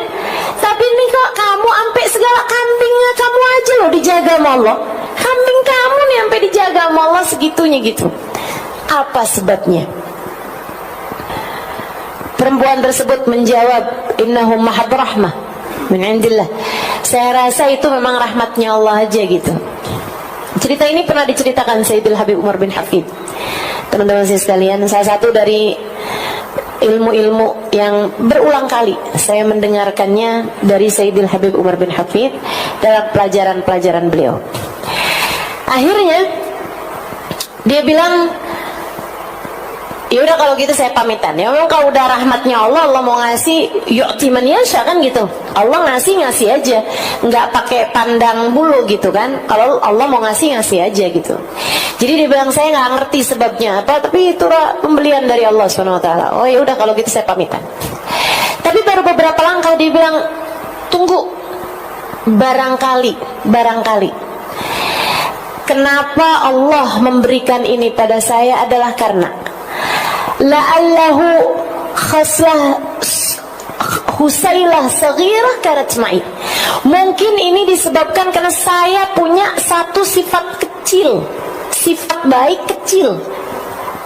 Tapi nih kok kamu sampai segala kambingnya kamu aja loh dijaga sama Allah. Kambing kamu nih sampai dijaga sama Allah segitunya gitu. Apa sebabnya? Perempuan tersebut menjawab, innahu mahad rahmah min indillah. Saya rasa itu memang rahmatnya Allah aja gitu. Cerita ini pernah diceritakan Sayyidil Habib Umar bin Hafid. Teman-teman sekalian, salah satu dari ilmu-ilmu yang berulang kali saya mendengarkannya dari Sayyidil Habib Umar bin Hafid dalam pelajaran-pelajaran beliau. Akhirnya dia bilang, ya udah kalau gitu saya pamitan. Ya memang kalau udah rahmatnya Allah, Allah mau ngasih yu'ti man yasha kan gitu. Allah ngasih aja, nggak pakai pandang bulu gitu kan. Kalau Allah mau ngasih aja gitu. Jadi dia bilang, saya nggak ngerti sebabnya apa, tapi itu pembelian dari Allah SWT. Oh ya udah kalau gitu saya pamitan. Tapi baru beberapa langkah dia bilang, tunggu, barangkali. Kenapa Allah memberikan ini pada saya adalah karena la'allahu khaslah Husailah saghirah kanat ma'i. Mungkin ini disebabkan karena saya punya satu sifat kecil, sifat baik kecil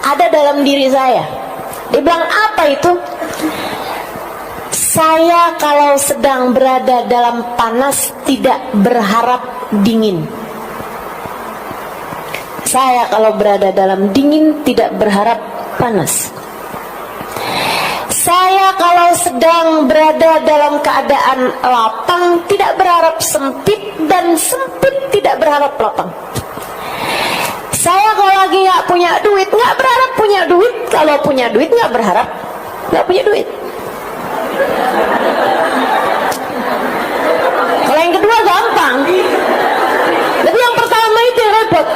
ada dalam diri saya. Dia bilang, apa itu? Saya kalau sedang berada dalam panas tidak berharap dingin. Saya kalau berada dalam dingin tidak berharap panas. Saya kalau sedang berada dalam keadaan lapang tidak berharap sempit, dan sempit tidak berharap lapang. Saya kalau lagi nggak punya duit nggak berharap punya duit, kalau punya duit nggak berharap nggak punya duit. Kalau yang kedua gampang, tapi yang pertama itu yang repot.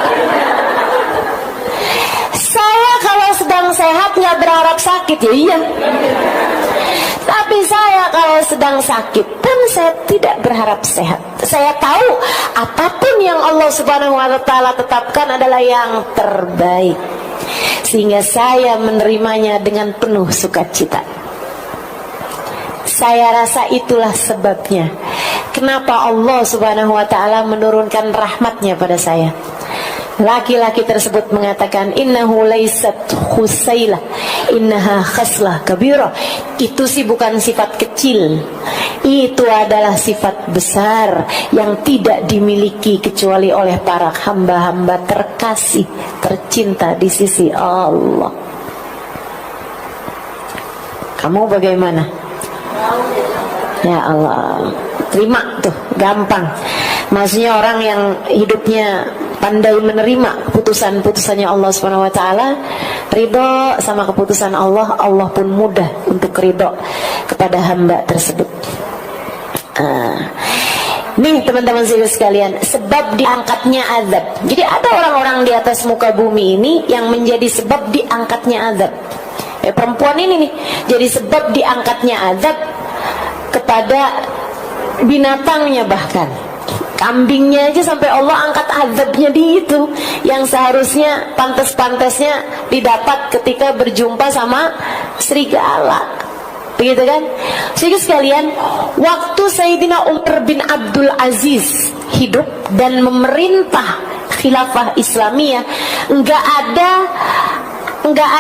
Saya kalau sedang sehat nggak berharap sakit, ya iya. Tapi saya kalau sedang sakit pun saya tidak berharap sehat. Saya tahu apapun yang Allah Subhanahu wa Ta'ala tetapkan adalah yang terbaik, sehingga saya menerimanya dengan penuh sukacita. Saya rasa itulah sebabnya kenapa Allah Subhanahu wa Ta'ala menurunkan rahmatnya pada saya. Laki-laki tersebut mengatakan, innahu laysat khusailah, innaha khaslah kabirah. Itu sih bukan sifat kecil, itu adalah sifat besar yang tidak dimiliki kecuali oleh para hamba-hamba terkasih, tercinta di sisi Allah. Kamu bagaimana? Ya Allah, terima tuh, gampang. Maksudnya orang yang hidupnya pandai menerima keputusan-keputusannya Allah Subhanahu wa Ta'ala, ridho sama keputusan Allah, Allah pun mudah untuk ridho kepada hamba tersebut. Nih teman-teman sekalian, sebab diangkatnya azab. Jadi ada orang-orang di atas muka bumi ini yang menjadi sebab diangkatnya azab. Perempuan ini nih jadi sebab diangkatnya azab kepada binatangnya, bahkan kambingnya aja sampai Allah angkat azabnya di itu, yang seharusnya pantas-pantasnya didapat ketika berjumpa sama serigala. Begitu kan? Jadi sekalian, waktu Sayyidina Umar bin Abdul Aziz hidup dan memerintah khilafah Islamiyah, enggak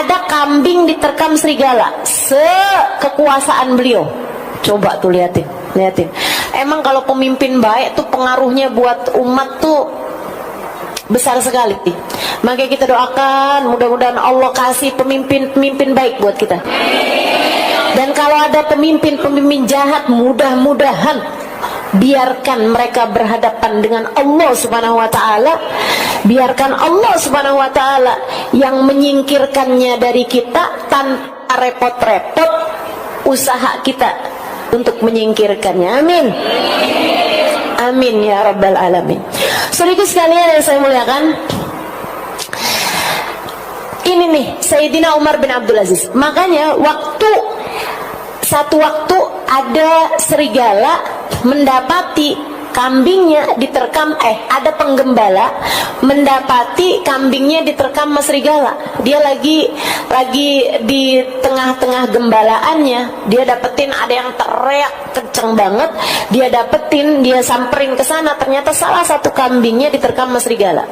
ada kambing diterkam serigala sekekuasaan beliau. Coba tuh liatin. Emang kalau pemimpin baik tuh pengaruhnya buat umat tuh besar sekali. Maka kita doakan mudah-mudahan Allah kasih pemimpin baik buat kita. Dan kalau ada pemimpin jahat, mudah-mudahan biarkan mereka berhadapan dengan Allah Subhanahu wa taala. Biarkan Allah Subhanahu wa taala yang menyingkirkannya dari kita tanpa repot-repot usaha kita untuk menyingkirkannya. Amin. Amin ya rabbal alamin. Saudaraku sekalian yang saya muliakan, ini nih Sayyidina Umar bin Abdul Aziz. Makanya satu waktu ada serigala mendapati kambingnya diterkam, ada penggembala mendapati kambingnya diterkam sama serigala. Dia lagi di tengah-tengah gembalaannya, dia dapetin ada yang teriak kenceng banget, dia samperin ke sana, ternyata salah satu kambingnya diterkam sama serigala.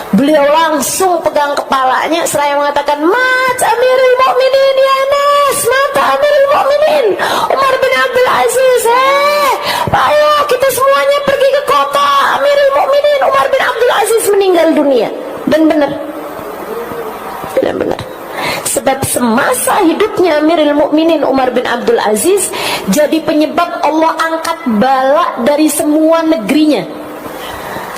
Beliau langsung pegang kepalanya seraya mengatakan, "Mat Amirul Mukminin ya Anas, mata Amirul Mukminin Umar bin Abdul Aziz, ayo kita semuanya pergi ke kota. Amirul Mukminin Umar bin Abdul Aziz meninggal dunia." Dan benar. Sebab semasa hidupnya Amirul Mukminin Umar bin Abdul Aziz jadi penyebab Allah angkat bala dari semua negerinya.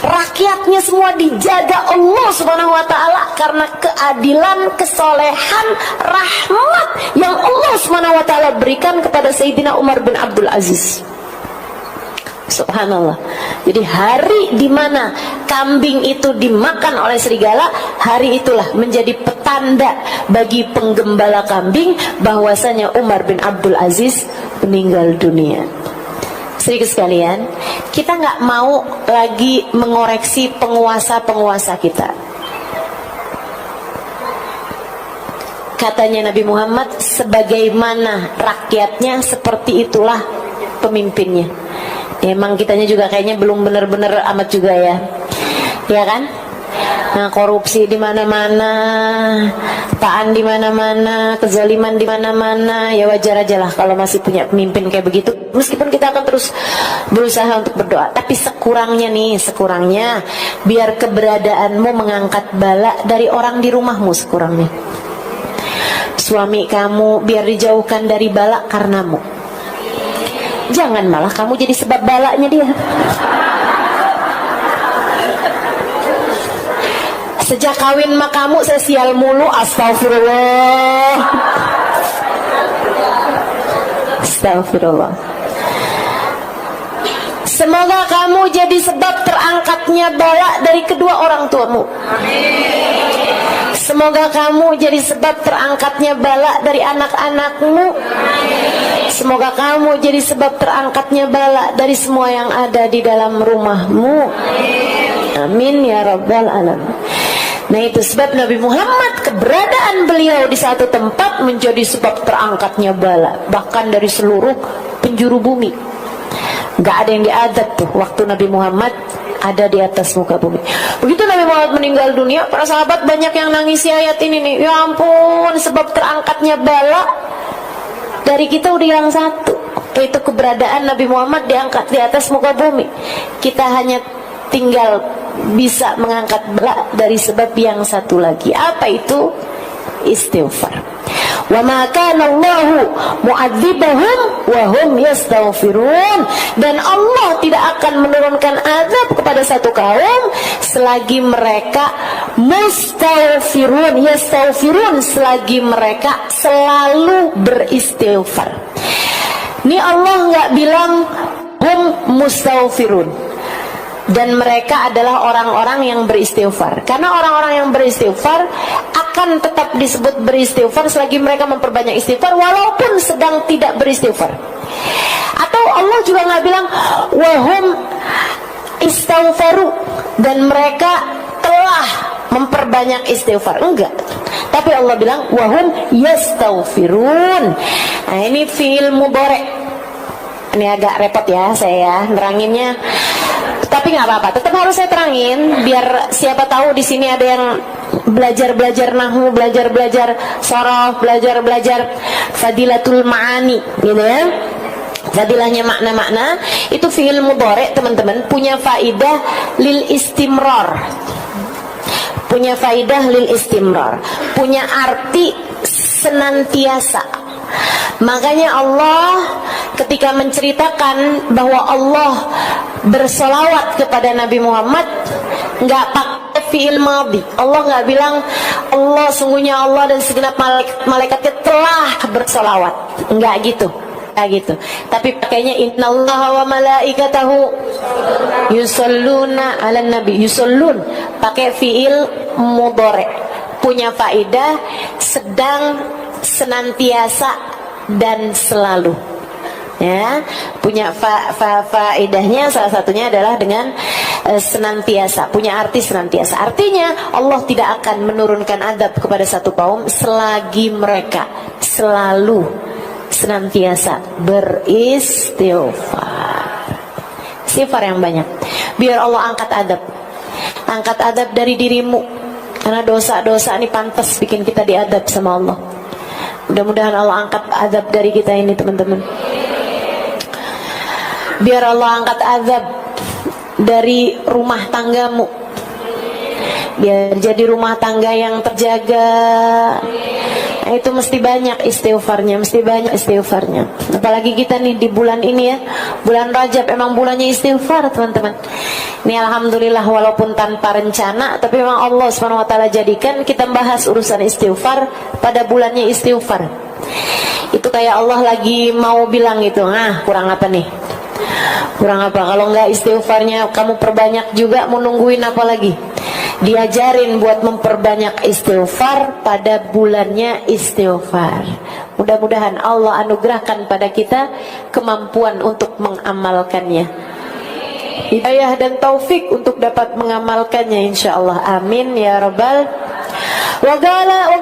Rakyatnya semua dijaga Allah Subhanahu wa taala karena keadilan, kesolehan, rahmat yang Allah Subhanahu wa taala berikan kepada Sayyidina Umar bin Abdul Aziz. Subhanallah. Jadi hari di mana kambing itu dimakan oleh serigala, hari itulah menjadi petanda bagi penggembala kambing bahwasanya Umar bin Abdul Aziz meninggal dunia. Sedikit sekalian, kita nggak mau lagi mengoreksi penguasa-penguasa kita. Katanya Nabi Muhammad, sebagaimana rakyatnya seperti itulah pemimpinnya. Emang kitanya juga kayaknya belum benar-benar amat juga ya kan? Nah, korupsi di mana-mana, taan di mana-mana, kezaliman di mana-mana. Ya wajar aja lah kalau masih punya pemimpin kayak begitu. Meskipun kita akan terus berusaha untuk berdoa, tapi sekurangnya biar keberadaanmu mengangkat bala dari orang di rumahmu sekurangnya. Suami kamu biar dijauhkan dari bala karenamu. Jangan malah kamu jadi sebab balanya dia. Sejak kawin sama kamu saya sial mulu, astagfirullah. Astagfirullah. Semoga kamu jadi sebab terangkatnya bala dari kedua orang tuamu. Semoga kamu jadi sebab terangkatnya bala dari anak-anakmu. Semoga kamu jadi sebab terangkatnya bala dari semua yang ada di dalam rumahmu. Amin ya rabbal alamin. Nah itu sebab Nabi Muhammad, keberadaan beliau di satu tempat menjadi sebab terangkatnya bala, bahkan dari seluruh penjuru bumi. Gak ada yang diadab tuh waktu Nabi Muhammad ada di atas muka bumi. Begitu Nabi Muhammad meninggal dunia, para sahabat banyak yang nangisi ayat ini nih. Ya ampun, sebab terangkatnya bala dari kita udah yang satu, yaitu keberadaan Nabi Muhammad diangkat di atas muka bumi. Kita hanya tinggal bisa mengangkat bala dari sebab yang satu lagi. Apa itu? Istighfar. Wa ma kana Allahu mu'adzibahum wa hum yastaghfirun. Dan Allah tidak akan menurunkan azab kepada satu kaum selagi mereka mustaghfirun, yastaghfirun, selagi mereka selalu beristighfar. Ini Allah nggak bilang hum mustaghfirun. Dan mereka adalah orang-orang yang beristighfar. Karena orang-orang yang beristighfar akan tetap disebut beristighfar selagi mereka memperbanyak istighfar walaupun sedang tidak beristighfar. Atau Allah juga nggak bilang wahum istighfaru, dan mereka telah memperbanyak istighfar. Enggak. Tapi Allah bilang wahum yastaghfirun. Nah, ini fi'il mudhari'. Ini agak repot ya saya neranginnya. Tapi nggak apa-apa, tetap harus saya terangin biar siapa tahu di sini ada yang belajar nahwu, belajar sorof, belajar fadilatul ma'ani, gitu ya. Fadilahnya makna-makna itu fi'il mudhari' teman-teman punya faidah lil istimrar. Punya faidah lil istimrar, punya arti senantiasa. Makanya Allah ketika menceritakan bahwa Allah bersolawat kepada Nabi Muhammad nggak pakai fi'il madhi. Allah nggak bilang Allah sungguhnya Allah dan segenap malaikatnya telah bersolawat, nggak gitu. Tapi pakainya innallaha wa malaikatahu yusalluna 'alan nabi. Yusallun pakai fi'il mudhari', punya faidah sedang, senantiasa dan selalu. Ya, punya faedahnya salah satunya adalah dengan senantiasa, punya arti senantiasa. Artinya Allah tidak akan menurunkan adab kepada satu kaum selagi mereka selalu senantiasa beristighfar. Istighfar yang banyak. Biar Allah angkat adab. Angkat adab dari dirimu. Karena dosa-dosa ini pantas bikin kita diadab sama Allah. Mudah-mudahan Allah angkat adab dari kita ini teman-teman. Biar Allah angkat azab dari rumah tanggamu. Biar jadi rumah tangga yang terjaga. Nah, itu mesti banyak istighfarnya, Apalagi kita nih di bulan ini ya, bulan Rajab emang bulannya istighfar teman-teman. Ini alhamdulillah walaupun tanpa rencana, tapi memang Allah SWT jadikan kita bahas urusan istighfar pada bulannya istighfar. Itu kayak Allah lagi mau bilang gitu, kurang apa nih? Kurang apa? Kalau enggak istighfarnya kamu perbanyak juga, mau nungguin apa lagi? Diajarin buat memperbanyak istighfar pada bulannya istighfar. Mudah-mudahan Allah anugerahkan pada kita kemampuan untuk mengamalkannya, hidayah dan taufik untuk dapat mengamalkannya insyaallah. Amin ya rabbal. Wa qala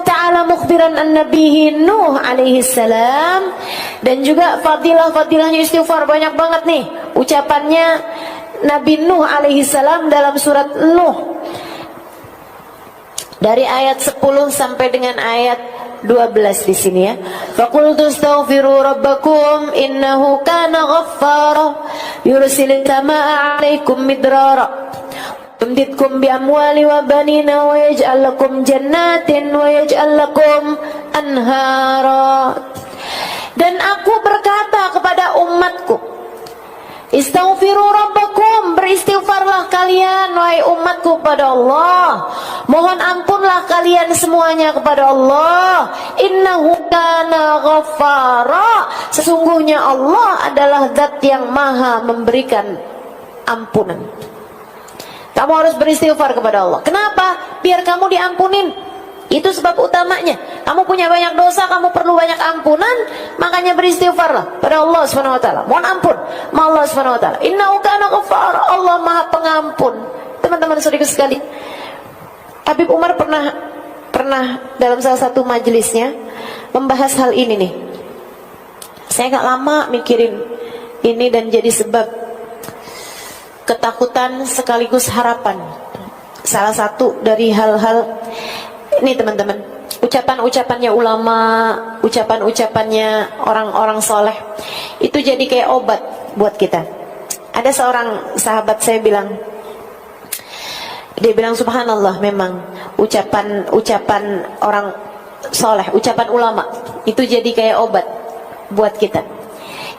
ta'ala mukhbiran an nabihi Nuh alaihi salam. Dan juga fadilahnya istighfar banyak banget nih. Ucapannya Nabi Nuh alaihi salam dalam surat Nuh dari ayat 10 sampai dengan ayat 12 di sini ya. Faqultu astaghfiru rabbakum innahu kana ghaffara yursilis samaa'a 'alaikum midrara yumditkum bi amwali wa banina wa yaj'al lakum jannatin wa yaj'al lakum anhara. Dan aku berkata kepada umatku, istaghfiru rabbakum, beristighfarlah kalian wahai umatku kepada Allah. Mohon ampunlah kalian semuanya kepada Allah. Innahu kana ghaffara, sesungguhnya Allah adalah zat yang maha memberikan ampunan. Kamu harus beristighfar kepada Allah. Kenapa? Biar kamu diampunin. Itu sebab utamanya. Kamu punya banyak dosa, kamu perlu banyak ampunan, makanya beristighfarlah pada Allah Subhanahu wa taala. Mohon ampun sama Allah Subhanahu wa taala. Innahu kana ghaffara, Allah Maha Pengampun. Teman-teman saudara sekali, Habib Umar pernah dalam salah satu majelisnya membahas hal ini nih. Saya gak lama mikirin ini dan jadi sebab ketakutan sekaligus harapan. Salah satu dari hal-hal ini teman-teman, ucapan-ucapannya ulama, ucapan-ucapannya orang-orang soleh, itu jadi kayak obat buat kita. Ada seorang sahabat saya bilang, dia bilang subhanallah, memang ucapan orang soleh, ucapan ulama itu jadi kayak obat buat kita.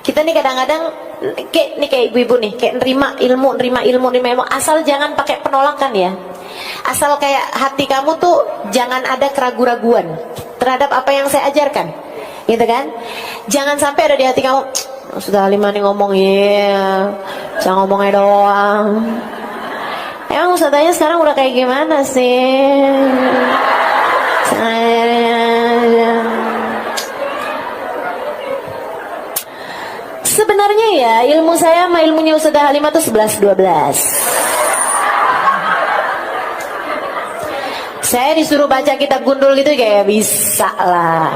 Kita nih kadang-kadang kayak ibu-ibu nih, kayak nerima ilmu, asal jangan pakai penolakan ya. Asal kayak hati kamu tuh jangan ada keraguan-raguan terhadap apa yang saya ajarkan, gitu kan? Jangan sampai ada di hati kamu, sudah Halimah nih ngomong saya ngomongnya doang. Emang ustadzanya sekarang udah kayak gimana sih? Sebenarnya ya ilmu saya sama ilmunya Ustazah Halimah tuh 11-12. Saya disuruh baca kitab gundul gitu kayak bisa lah.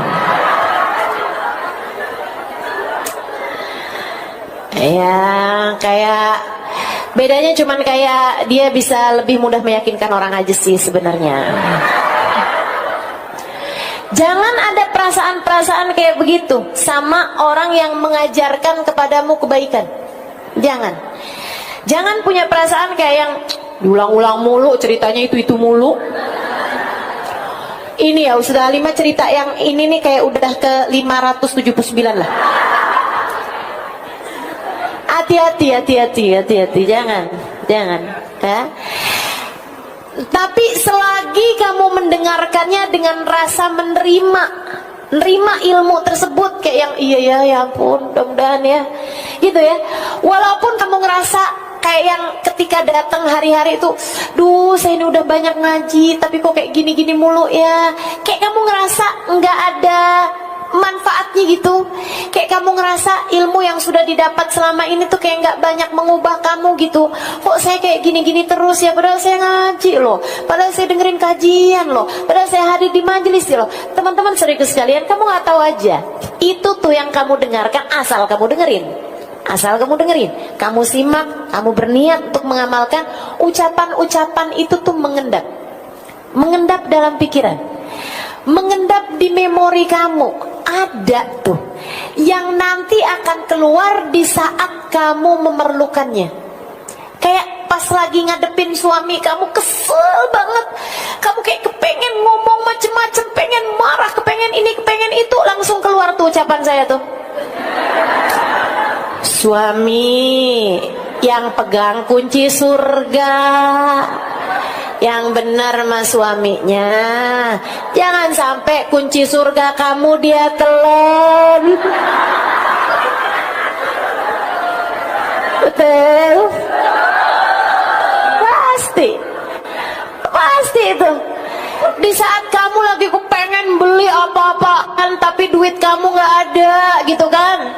Ya, kayak bedanya cuman kayak dia bisa lebih mudah meyakinkan orang aja sih sebenarnya. Jangan ada perasaan-perasaan kayak begitu sama orang yang mengajarkan kepadamu kebaikan. Jangan punya perasaan kayak yang diulang-ulang mulu, ceritanya itu mulu. Ini ya Ustazah Halimah cerita yang ini nih kayak udah ke 579 lah. Hati-hati, jangan ya. Tapi selagi kamu mendengarkannya dengan rasa menerima ilmu tersebut, kayak yang iya ya ampun, mudah-mudahan ya gitu ya. Walaupun kamu ngerasa kayak yang ketika datang hari-hari itu, duh saya ini udah banyak ngaji tapi kok kayak gini-gini mulu ya, kayak kamu ngerasa nggak ada manfaatnya gitu, kayak kamu ngerasa ilmu yang sudah didapat selama ini tuh kayak nggak banyak mengubah kamu gitu. Kok saya kayak gini-gini terus ya, padahal saya ngaji loh, padahal saya dengerin kajian loh, padahal saya hadir di majelis loh. Teman-teman saudara sekalian, kamu nggak tahu aja itu tuh yang kamu dengarkan asal kamu dengerin, kamu simak, kamu berniat untuk mengamalkan. Ucapan-ucapan itu tuh mengendap dalam pikiran, mengendap di memori kamu. Ada tuh yang nanti akan keluar di saat kamu memerlukannya. Kayak pas lagi ngadepin suami kamu kesel banget, kamu kayak kepengen ngomong macem-macem, pengen marah, kepengen ini, kepengen itu, langsung keluar tuh ucapan saya tuh. Suami yang pegang kunci surga, yang benar mas suaminya, jangan sampai kunci surga kamu dia telan. Betul, pasti itu. Di saat kamu lagi kepengen beli apa-apaan tapi duit kamu nggak ada gitu kan,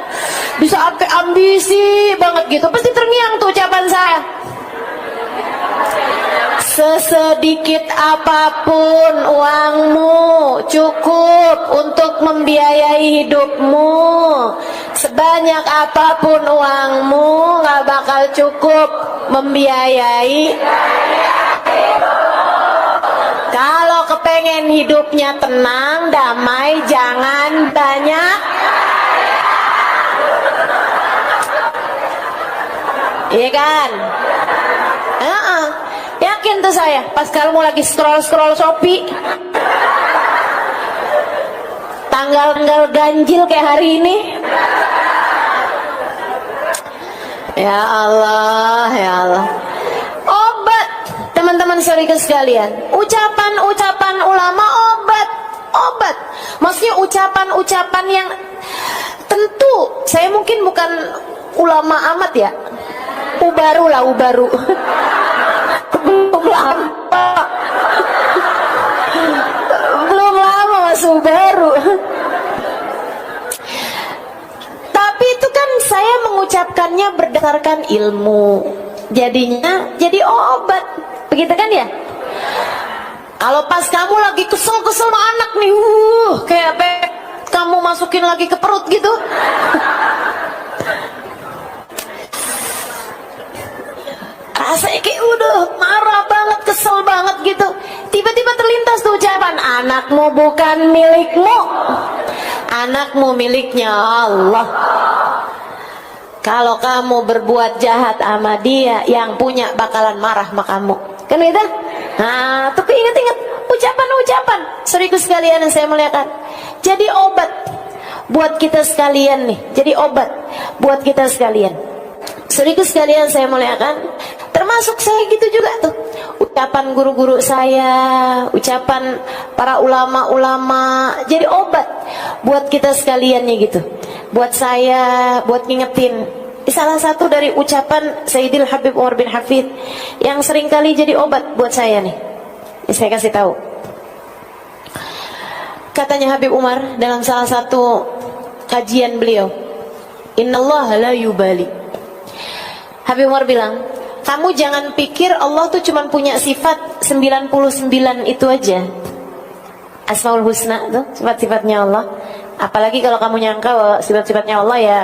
di saat ambisi banget gitu, pasti terngiang tuh ucapan saya. Sesedikit apapun uangmu cukup untuk membiayai hidupmu. Sebanyak apapun uangmu gak bakal cukup membiayai. Kalau kepengen hidupnya tenang, damai, jangan banyak. Iya kan? Yakin tuh saya, pas kamu lagi scroll Shopee, tanggal ganjil kayak hari ini, ya Allah. Obat, teman-teman saudara sekalian, ucapan ulama obat. Maksudnya ucapan yang tentu, saya mungkin bukan ulama amat ya, ubaru. Belum lama masuk baru. Tapi itu kan saya mengucapkannya berdasarkan ilmu, jadinya jadi obat, begitu kan ya. Kalau pas kamu lagi kesel sama anak nih, kayak kamu masukin lagi ke perut gitu. Rasanya kayak udah marah banget, kesel banget gitu. Tiba-tiba terlintas tuh ucapan, anakmu bukan milikmu, anakmu miliknya Allah. Kalau kamu berbuat jahat sama dia, yang punya bakalan marah sama kamu, kan gitu? Nah, tapi ingat-ingat ucapan-ucapan, saudaraku sekalian yang saya muliakan, jadi obat buat kita sekalian nih, jadi obat buat kita sekalian. Saudaraku sekalian saya muliakan, termasuk saya gitu juga tuh. Ucapan guru-guru saya, ucapan para ulama-ulama, jadi obat buat kita sekaliannya gitu. Buat saya, buat ngingetin. Salah satu dari ucapan Sayyidil Habib Umar bin Hafid yang sering kali jadi obat buat saya nih. Ini saya kasih tahu. Katanya Habib Umar dalam salah satu kajian beliau, Innallaha la yubali. Habib Umar bilang, kamu jangan pikir Allah tuh cuma punya sifat 99 itu aja. Asmaul Husna tuh sifat-sifatnya Allah. Apalagi kalau kamu nyangka bahwa sifat-sifatnya Allah ya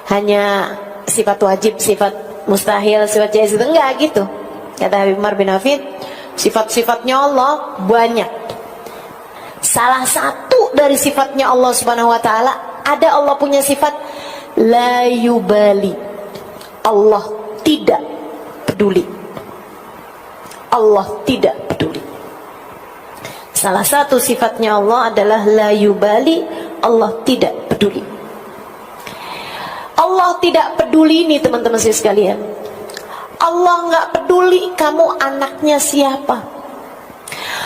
hanya sifat wajib, sifat mustahil, sifat jaiz, itu enggak gitu. Kata Habib Umar bin Hafid, sifat-sifatnya Allah banyak. Salah satu dari sifatnya Allah Subhanahu wa taala, ada Allah punya sifat la yubali. Allah tidak peduli. Allah tidak peduli. Salah satu sifatnya Allah adalah la yubali, Allah tidak peduli. Allah tidak peduli ini teman-teman saya sekalian. Allah nggak peduli kamu anaknya siapa.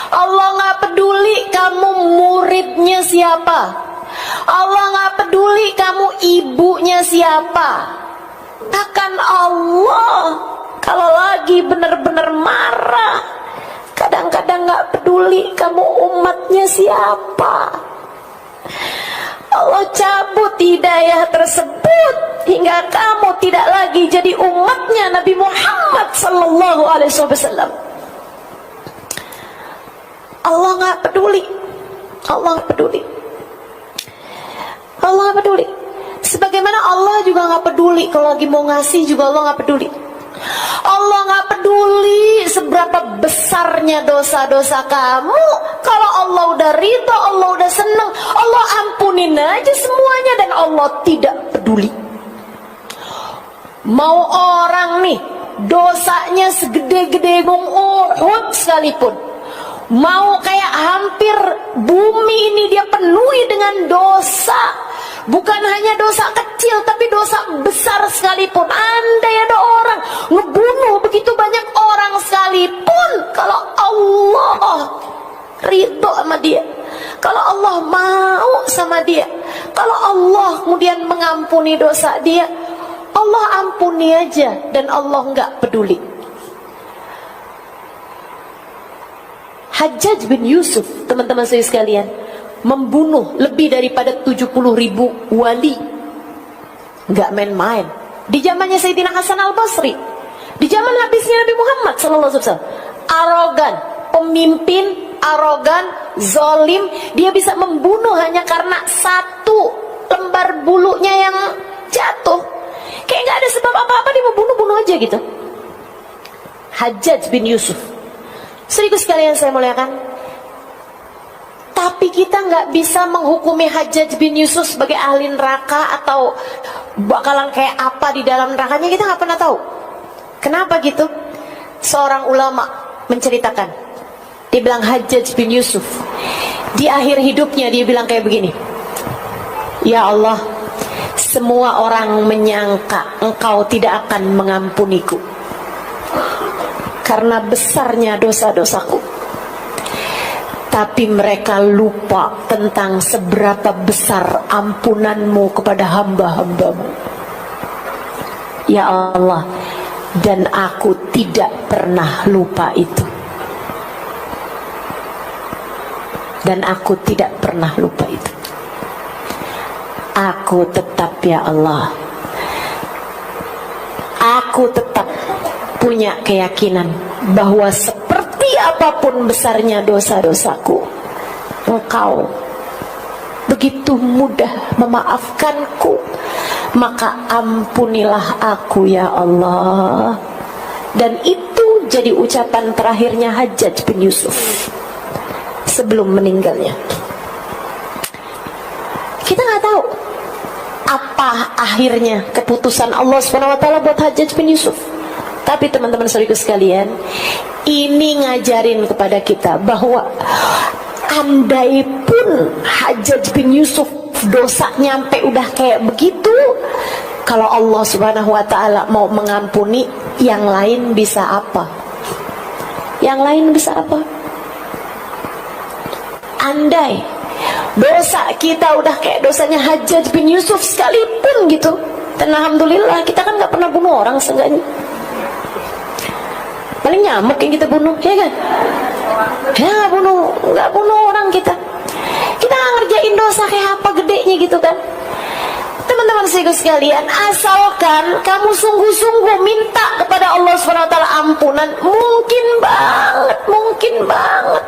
Allah nggak peduli kamu muridnya siapa. Allah nggak peduli kamu ibunya siapa. Bahkan Allah kalau lagi benar-benar marah, kadang-kadang nggak peduli kamu umatnya siapa. Allah cabut hidayah tersebut hingga kamu tidak lagi jadi umatnya Nabi Muhammad sallallahu alaihi wasallam. Allah nggak peduli. Allah nggak peduli. Allah nggak peduli. Sebagaimana Allah juga nggak peduli kalau lagi mau ngasih juga Allah nggak peduli. Allah nggak peduli seberapa besarnya dosa-dosa kamu. Kalau Allah udah ridho, Allah udah senang, Allah ampunin aja semuanya dan Allah tidak peduli. Mau orang nih dosanya segede-gede Gunung Uhud sekalipun, mau kayak hampir bumi ini dia penuhi dengan dosa, bukan hanya dosa kecil tapi dosa besar sekalipun, andai ada orang ngebunuh begitu banyak orang sekalipun, kalau Allah ridho sama dia, kalau Allah mau sama dia, kalau Allah kemudian mengampuni dosa dia, Allah ampuni aja dan Allah nggak peduli. Hajjaj bin Yusuf, teman-teman saya sekalian, membunuh lebih daripada 70.000 wali. Nggak main-main. Di zamannya Sayyidina Hasan al-Basri, di zaman habisnya Nabi Muhammad SAW, arogan, pemimpin arogan, zolim, dia bisa membunuh hanya karena satu lembar bulunya yang jatuh. Kayak nggak ada sebab apa-apa dia mau bunuh-bunuh aja gitu. Hajjaj bin Yusuf. Seribu sekalian saya muliakan. Tapi kita nggak bisa menghukumi Hajjaj bin Yusuf sebagai ahli neraka atau bakalan kayak apa di dalam nerakanya, kita nggak pernah tahu. Kenapa gitu? Seorang ulama menceritakan, dia bilang Hajjaj bin Yusuf di akhir hidupnya dia bilang kayak begini, ya Allah, semua orang menyangka engkau tidak akan mengampuniku karena besarnya dosa-dosaku, tapi mereka lupa tentang seberapa besar ampunanmu kepada hamba-hambamu. Ya Allah, dan aku tidak pernah lupa itu. Dan aku tidak pernah lupa itu. Aku tetap, ya Allah, aku tetap punya keyakinan bahwa seperti apapun besarnya dosa-dosaku, Engkau begitu mudah memaafkanku, maka ampunilah aku ya Allah. Dan itu jadi ucapan terakhirnya Hajjaj bin Yusuf sebelum meninggalnya. Kita nggak tahu apa akhirnya keputusan Allah SWT buat Hajjaj bin Yusuf. Tapi teman-teman saudaraku sekalian, ini ngajarin kepada kita bahwa andai pun Hajjaj bin Yusuf dosanya sampai udah kayak begitu, kalau Allah Subhanahu wa taala mau mengampuni, yang lain bisa apa? Yang lain bisa apa? Andai dosa kita udah kayak dosanya Hajjaj bin Yusuf sekalipun gitu, dan alhamdulillah kita kan nggak pernah bunuh orang seenggaknya. Paling nyamuk yang kita bunuh, ya kan? Ya nggak bunuh orang kita. Kita ngerjain dosa kayak apa gedenya gitu kan? Teman-teman sekalian, asalkan kamu sungguh-sungguh minta kepada Allah SWT ampunan, mungkin banget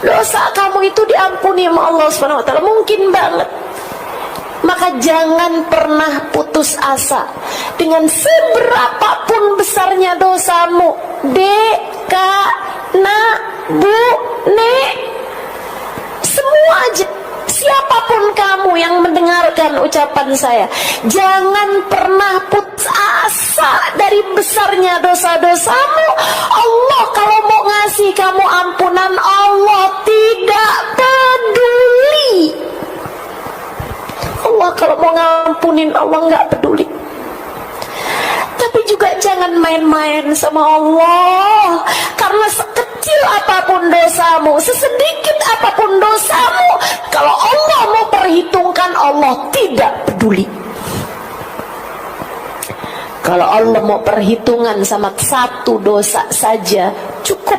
dosa kamu itu diampuni sama Allah SWT, mungkin banget. Maka jangan pernah putus asa dengan seberapapun besarnya dosamu. Dek, kak, nak, bu, nek, semua aja. Siapapun kamu yang mendengarkan ucapan saya, jangan pernah putus asa dari besarnya dosa-dosamu. Allah kalau mau ngasih kamu ampunan, Allah tidak peduli. Allah kalau mau ngampunin, Allah nggak peduli. Tapi juga jangan main-main sama Allah, karena sekecil apapun dosamu, sesedikit apapun dosamu, kalau Allah mau perhitungkan, Allah tidak peduli. Kalau Allah mau perhitungan sama satu dosa saja, cukup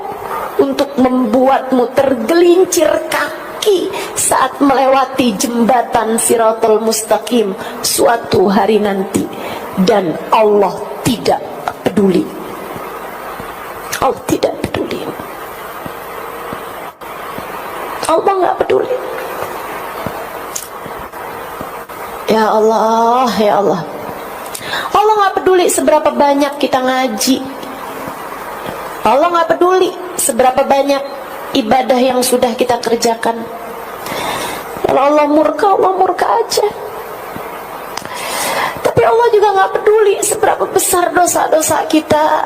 untuk membuatmu tergelincir kaki saat melewati jembatan Siratul Mustaqim suatu hari nanti. Dan Allah tidak peduli. Allah tidak peduli. Allah nggak peduli. Ya Allah, ya Allah. Allah nggak peduli seberapa banyak kita ngaji. Allah nggak peduli seberapa banyak ibadah yang sudah kita kerjakan. Kalau Allah murka aja. Tapi Allah juga nggak peduli seberapa besar dosa-dosa kita.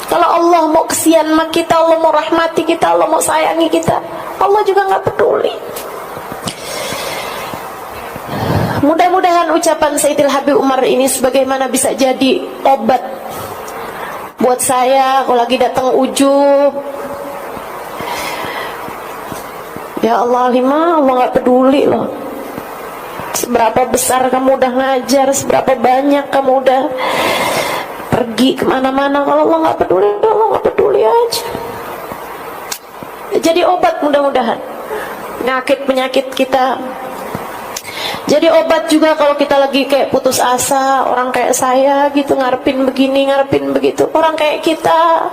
Kalau Allah mau kesian sama kita, Allah mau rahmati kita, Allah mau sayangi kita, Allah juga nggak peduli. Mudah-mudahan ucapan Sayyidil Habib Umar ini sebagaimana bisa jadi obat buat saya kalau lagi datang ujub. Ya Allah, Allah nggak peduli loh. Seberapa besar kamu udah ngajar, seberapa banyak kamu udah pergi kemana-mana, kalau Allah nggak peduli, Allah nggak peduli aja. Jadi obat mudah-mudahan penyakit kita. Jadi obat juga kalau kita lagi kayak putus asa, orang kayak saya gitu, ngarepin begini, ngarepin begitu. Orang kayak kita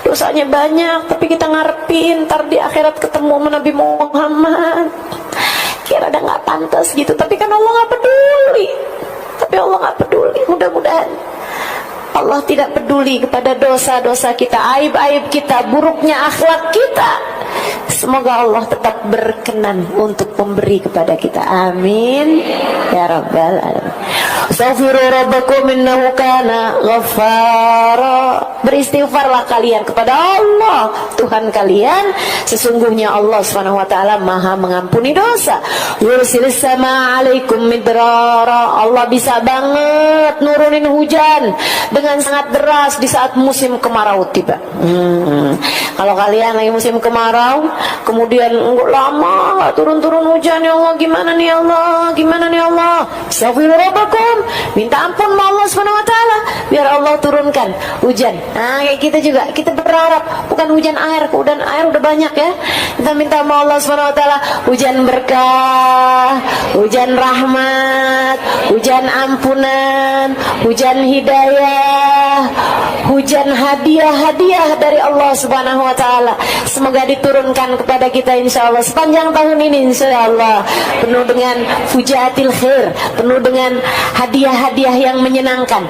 dosanya banyak, tapi kita ngarepin ntar di akhirat ketemu sama Nabi Muhammad, kira ada nggak pantas gitu. Tapi kan Allah nggak peduli. Tapi Allah nggak peduli. Mudah-mudahan Allah tidak peduli kepada dosa-dosa kita, aib-aib kita, buruknya akhlak kita. Semoga Allah tetap berkenan untuk memberi kepada kita. Amin ya rabbal alamin. Astaghfiru rabbakum innahu kana ghaffara. Beristighfarlah kalian kepada Allah Tuhan kalian, sesungguhnya Allah SWT Maha mengampuni dosa. Yursilis sama alaikum midrara. Allah bisa banget nurunin hujan dengan sangat deras di saat musim kemarau tiba. Kalau kalian lagi musim kemarau, kemudian lama nggak turun-turun hujan, ya Allah gimana nih Allah, gimana nih Allah? Astaghfirullah, minta ampun sama Allah SWT biar Allah turunkan hujan. Nah kayak kita juga, kita berharap bukan hujan air, hujan air udah banyak ya. Kita minta sama Allah SWT hujan berkah, hujan rahmat, hujan ampunan, hujan hidayah, hujan hadiah-hadiah dari Allah Subhanahu wa taala. Semoga diturunkan kepada kita insyaallah sepanjang tahun ini insyaallah, penuh dengan fujatil khair, penuh dengan hadiah-hadiah yang menyenangkan,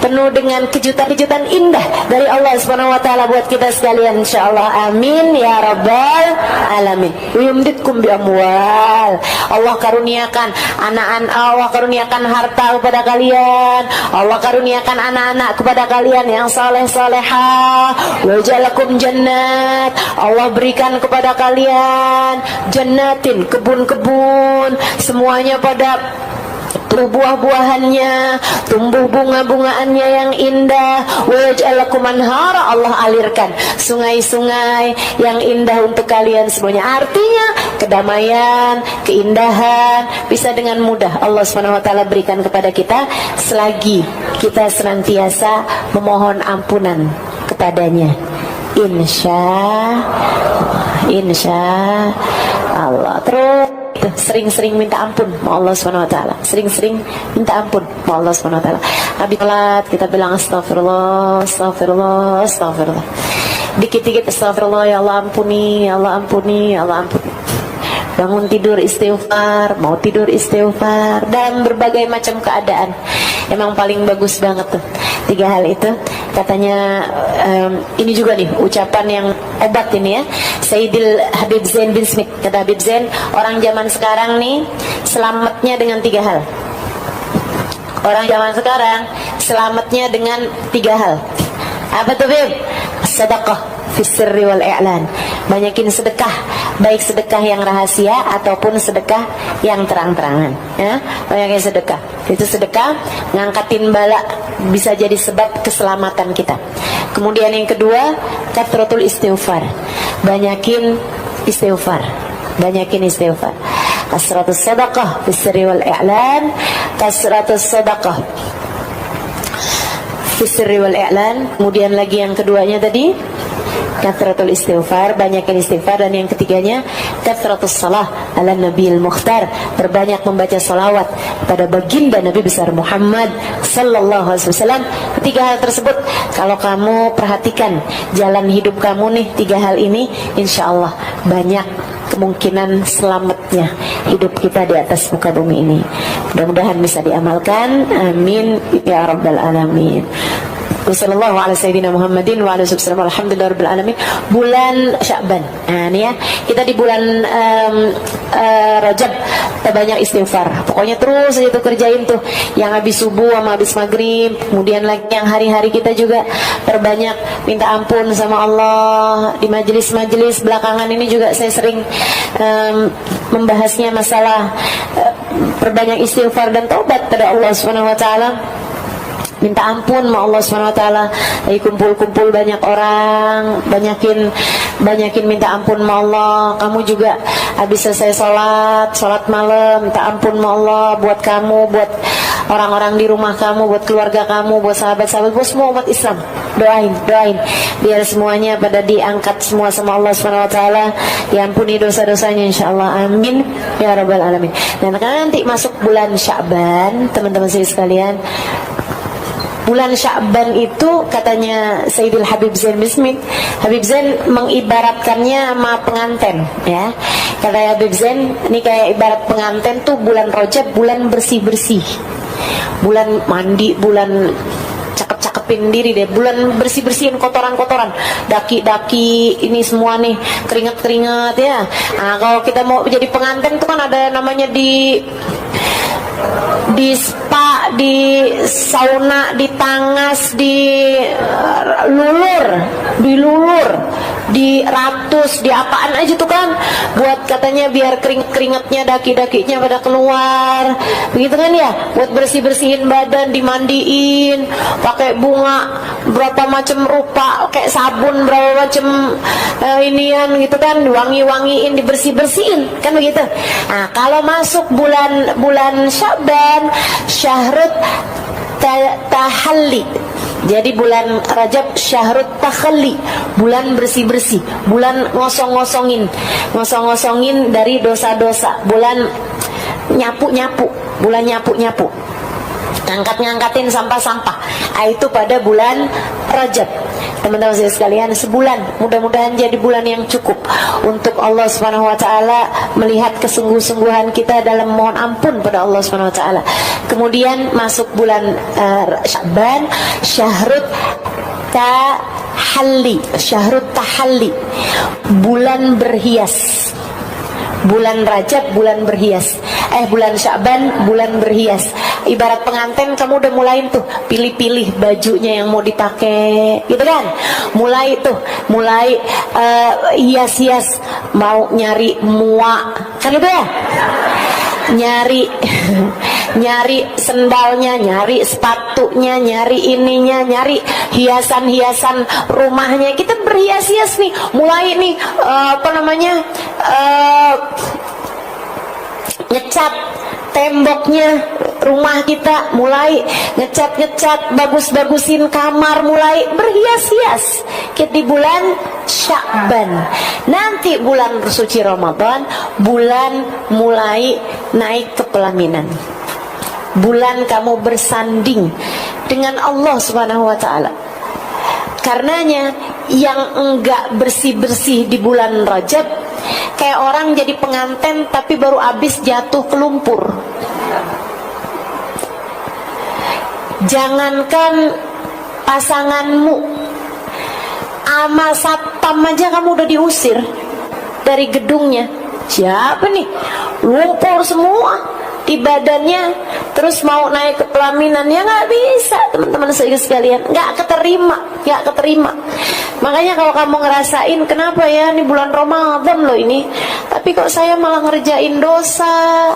penuh dengan kejutan-kejutan indah dari Allah Subhanahu wa taala buat kita sekalian insyaallah. Amin ya rabbal alamin. Yumditkum bi amwal. Allah karuniakan anak-anak, Allah karuniakan harta kepada kalian, Allah karuniakan anak-anak kepada kalian yang saleh-salehah. Wa jalakum jannat. Allah berikan kepada kalian jannatin, kebun-kebun, semuanya pada tumbuh buah-buahannya, tumbuh bunga-bungaannya yang indah. Waj'alakum anhara. Allah alirkan sungai-sungai yang indah untuk kalian semuanya. Artinya kedamaian, keindahan bisa dengan mudah Allah SWT berikan kepada kita selagi kita senantiasa memohon ampunan kepadanya. Insya Allah. Terus sering-sering minta ampun sama Allah Subhanahu wa taala. Sering-sering minta ampun sama Allah Subhanahu wa taala. Habis salat kita bilang astagfirullah, astagfirullah, astagfirullah. Dikit-dikit astagfirullah, ya Allah ampuni, ya Allah ampuni, ya Allah ampuni. Bangun tidur istighfar, mau tidur istighfar, dalam berbagai macam keadaan. Emang paling bagus banget tuh 3 hal itu. Katanya ini juga nih ucapan yang obat ini ya, Sayyidil Habib Zain bin Smith. Kata Habib Zain, orang zaman sekarang nih selamatnya dengan 3 hal. Orang zaman sekarang selamatnya dengan 3 hal. Apa tuh Bib? Sedekah fi sirri wal i'lan. Banyakin sedekah, baik sedekah yang rahasia ataupun sedekah yang terang-terangan ya. Banyakin sedekah. Itu sedekah ngangkatin bala, bisa jadi sebab keselamatan kita. Kemudian yang kedua, kathratul istighfar. Banyakin istighfar. Banyakin istighfar. Kasratus sedekah fi sirri wal i'lan. Kasratus sedekah fi sirri wal i'lan. Kemudian lagi yang keduanya tadi kathratul istighfar, banyakin istighfar. Dan yang ketiganya kathratus salah ala Nabiil Mukhtar, berbanyak membaca salawat pada baginda Nabi besar Muhammad sallallahu alaihi wasallam. 3 hal tersebut kalau kamu perhatikan jalan hidup kamu nih, 3 hal ini insyaallah banyak kemungkinan selamatnya hidup kita di atas muka bumi ini. Mudah-mudahan bisa diamalkan, amin ya rabbal alamin. Wassallallahu ala sayyidina Muhammadin wa ala wasallam. Alhamdulillahirabbil alamin. Bulan Sya'ban. Nah, ini ya, kita di bulan Rajab banyak istighfar. Pokoknya terus aja tuh kerjain tuh yang habis subuh sama habis maghrib. Kemudian lagi yang hari-hari kita juga perbanyak minta ampun sama Allah. Di majelis-majelis belakangan ini juga saya sering membahasnya masalah perbanyak istighfar dan taubat pada Allah Subhanahu wa taala. Minta ampun sama Allah SWT. Lagi kumpul-kumpul banyak orang, banyakin minta ampun sama Allah. Kamu juga habis selesai sholat malam, minta ampun sama Allah buat kamu, buat orang-orang di rumah kamu, buat keluarga kamu, buat sahabat-sahabat, buat semua umat Islam. Doain biar semuanya pada diangkat semua sama Allah SWT, diampuni dosa-dosanya insyaallah, amin ya rabbal alamin. Dan nanti masuk bulan Sya'ban, teman-teman sekalian. Bulan Sya'ban itu katanya Sayyidil Habib Zain bin Smith, Habib Zain mengibaratkannya sama pengantin ya. Kata Habib Zain, ini kayak ibarat pengantin tuh bulan Rajab, bulan bersih-bersih, bulan mandi, bulan cakep-cakepin diri deh, bulan bersih-bersihin kotoran-kotoran, daki-daki ini semua nih, keringat-keringat ya. Nah, kalau kita mau jadi pengantin tuh kan ada namanya di spa, di sauna, di tangas, di lulur, di ratus, di apaan aja tuh kan, buat katanya biar keringat-keringatnya, daki-dakinya pada keluar, begitu kan ya, buat bersih-bersihin badan, dimandiin, pakai bunga berapa macam rupa, kayak sabun berapa macam inian gitu kan, wangi-wangiin, dibersih-bersihin kan begitu. Nah, kalau masuk bulan Sya'ban, syahrut tahalli. Jadi bulan Rajab syahrut takhalli, bulan bersih-bersih, bulan ngosong-ngosongin dari dosa-dosa, bulan nyapu-nyapu, bulan nyapu-nyapu, ngangkatin sampah-sampah. Itu pada bulan Rajab. Teman-teman sekalian, sebulan, mudah-mudahan jadi bulan yang cukup untuk Allah Subhanahu wa taala melihat kesungguh-sungguhan kita dalam mohon ampun pada Allah Subhanahu wa taala. Kemudian masuk bulan Sya'ban, syahrut tahalli, bulan berhias. Bulan Rajab bulan berhias, bulan Sya'ban bulan berhias. Ibarat pengantin, kamu udah mulai tuh pilih-pilih bajunya yang mau dipakai, gitu kan? Mulai hias-hias, mau nyari muak, kan gitu ya? Nyari sendalnya, nyari sepatunya, nyari ininya, nyari hiasan-hiasan rumahnya. Kita berhias-hias nih, mulai nih ngecat temboknya, rumah kita mulai ngecat-ngecat, bagus-bagusin kamar, mulai berhias-hias. Kita di bulan Sya'ban. Nanti bulan suci Ramadan, bulan mulai naik ke pelaminan. Bulan kamu bersanding dengan Allah Subhanahu wa taala. Karenanya yang enggak bersih-bersih di bulan Rajab kayak orang jadi pengantin tapi baru habis jatuh ke lumpur. Jangankan pasanganmu, ama satpam aja kamu udah diusir dari gedungnya. Siapa nih? Lumpur semua di badannya, terus mau naik ke pelaminan, ya nggak bisa, teman-teman sekalian, nggak keterima. Makanya kalau kamu ngerasain kenapa ya ini bulan Ramadan loh ini, tapi kok saya malah ngerjain dosa,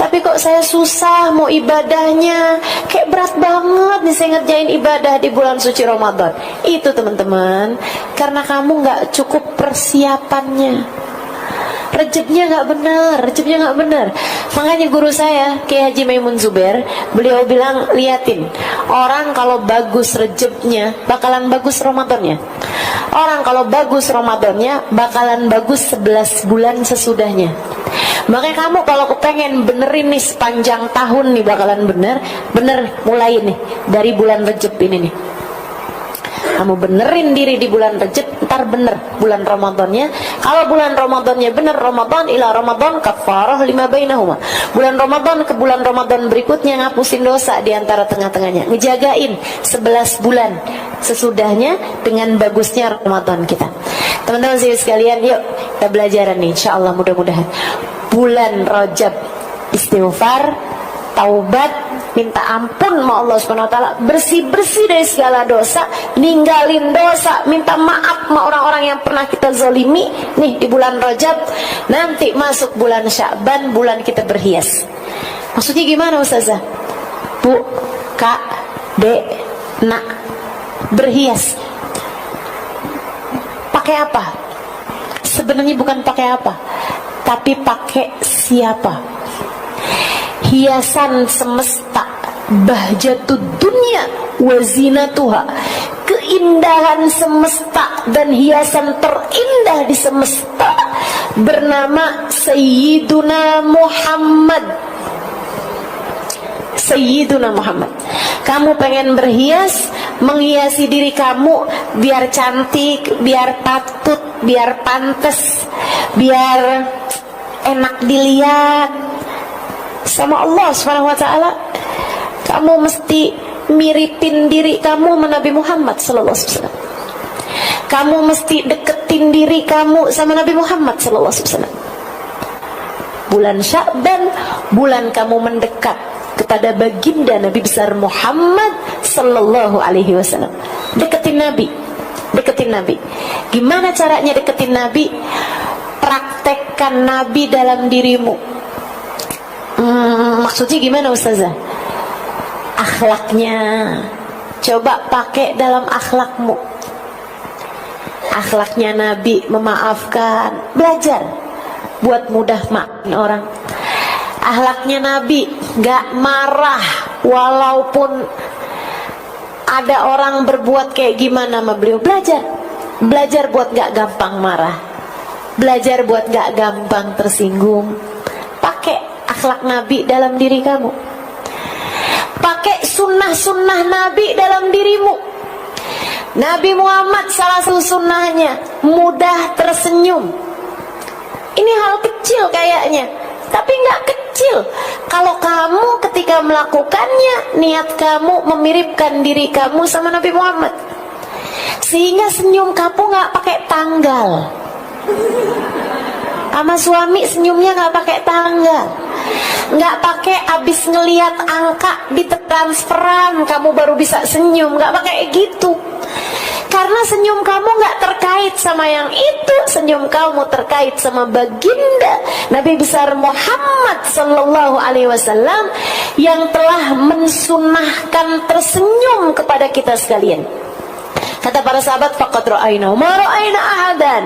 tapi kok saya susah mau ibadahnya, kayak berat banget nih saya ngerjain ibadah di bulan suci Ramadan. Itu teman-teman, karena kamu nggak cukup persiapannya. Rejepnya nggak benar. Makanya guru saya Kiai Haji Maimun Zubair, beliau bilang, liatin orang kalau bagus rejepnya bakalan bagus Ramadannya. Orang kalau bagus Ramadannya bakalan bagus 11 bulan sesudahnya. Makanya kamu kalau kepengen benerin nih sepanjang tahun nih bakalan bener mulai nih dari bulan Rejab ini nih. Kamu benerin diri di bulan Rejab, ntar bener bulan Ramadannya. Kalau bulan Ramadannya bener, Ramadan ila Ramadan kafarah lima bainahuma. Bulan Ramadan ke bulan Ramadan berikutnya ngapusin dosa di antara tengah-tengahnya. Ngejagain 11 bulan sesudahnya dengan bagusnya Ramadan kita. Teman-teman sekalian, yuk kita belajaran nih, insyaallah mudah-mudahan. Bulan Rajab istighfar, taubat, minta ampun sama Allah Subhanahu wa taala, bersih-bersih dari segala dosa, ninggalin dosa, minta maaf sama orang-orang yang pernah kita zalimi nih di bulan Rajab. Nanti masuk bulan Sya'ban, bulan kita berhias. Maksudnya gimana Ustazah? Bu, Kak, Dek, Nak, berhias pakai apa? Sebenarnya bukan pakai apa, tapi pakai siapa? Hiasan semesta, bahjatud dunia wazinatuha, keindahan semesta dan hiasan terindah di semesta bernama Sayyiduna Muhammad. Sayyiduna Muhammad. Kamu pengen berhias, menghiasi diri kamu biar cantik, biar patut, biar pantas, biar enak dilihat sama Allah Subhanahu wa taala. Kamu mesti miripin diri kamu sama Nabi Muhammad sallallahu alaihi wasallam. Kamu mesti deketin diri kamu sama Nabi Muhammad sallallahu alaihi wasallam. Bulan Sya'ban, bulan kamu mendekat kepada baginda Nabi besar Muhammad sallallahu alaihi wasallam. Deketin Nabi. Gimana caranya deketin Nabi? Praktekkan Nabi dalam dirimu. Maksudnya gimana Ustazah? Akhlaknya coba pakai dalam akhlakmu. Akhlaknya Nabi memaafkan, belajar buat mudah maafin orang. Akhlaknya Nabi gak marah walaupun ada orang berbuat kayak gimana sama beliau. Belajar buat gak gampang marah, belajar buat gak gampang tersinggung. Pakai akhlak Nabi dalam diri kamu. Pakai sunnah-sunnah Nabi dalam dirimu. Nabi Muhammad salah satu sunnahnya mudah tersenyum. Ini hal kecil kayaknya, tapi nggak kecil. Kalau kamu ketika melakukannya, niat kamu memiripkan diri kamu sama Nabi Muhammad, sehingga senyum kamu nggak pakai tanggal. Sama suami senyumnya nggak pakai tanggal, nggak pakai abis ngelihat angka di transferan kamu baru bisa senyum, nggak pakai gitu. Karena senyum kamu nggak terkait sama yang itu, senyum kamu terkait sama baginda Nabi besar Muhammad sallallahu alaihi wasallam yang telah mensunahkan tersenyum kepada kita sekalian. Kata para sahabat, faqad ra'ayna ma ra'ayna ahadan.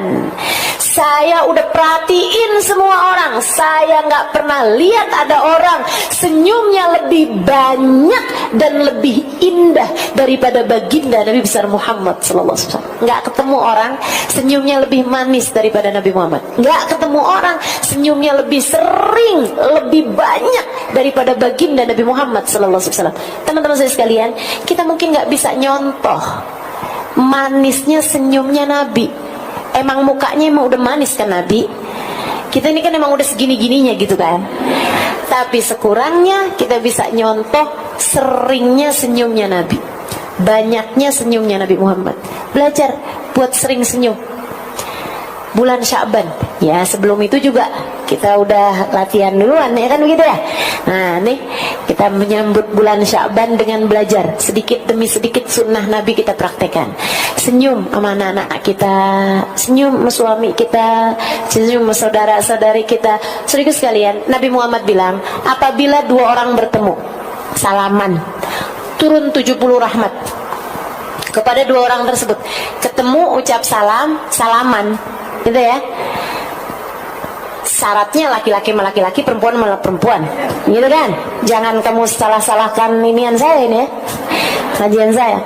Saya udah perhatiin semua orang, saya nggak pernah lihat ada orang senyumnya lebih banyak dan lebih indah daripada baginda Nabi besar Muhammad sallallahu alaihi wasallam. Nggak ketemu orang senyumnya lebih manis daripada Nabi Muhammad. Nggak ketemu orang senyumnya lebih sering, lebih banyak daripada baginda Nabi Muhammad sallallahu alaihi wasallam. Teman-teman saya sekalian, kita mungkin nggak bisa nyontoh manisnya senyumnya Nabi. Emang mukanya emang udah manis kan Nabi? Kita ini kan emang udah segini-gininya gitu kan. Tapi sekurangnya kita bisa nyontoh seringnya senyumnya Nabi, banyaknya senyumnya Nabi Muhammad. Belajar buat sering senyum. Bulan Sya'ban, ya sebelum itu juga kita udah latihan duluan ya kan begitu ya. Nah nih kita menyambut bulan Sya'ban dengan belajar sedikit demi sedikit sunnah Nabi kita praktekkan. Senyum sama anak-anak kita, senyum sama suami kita, senyum sama saudara-saudari kita. Saudara sekalian, Nabi Muhammad bilang, apabila dua orang bertemu salaman, turun 70 rahmat kepada dua orang tersebut. Ketemu ucap salam, salaman gitu ya. Syaratnya laki-laki sama laki-laki, perempuan sama perempuan, gitu kan? Jangan kamu salah-salahkan inian saya ini ya, kajian saya.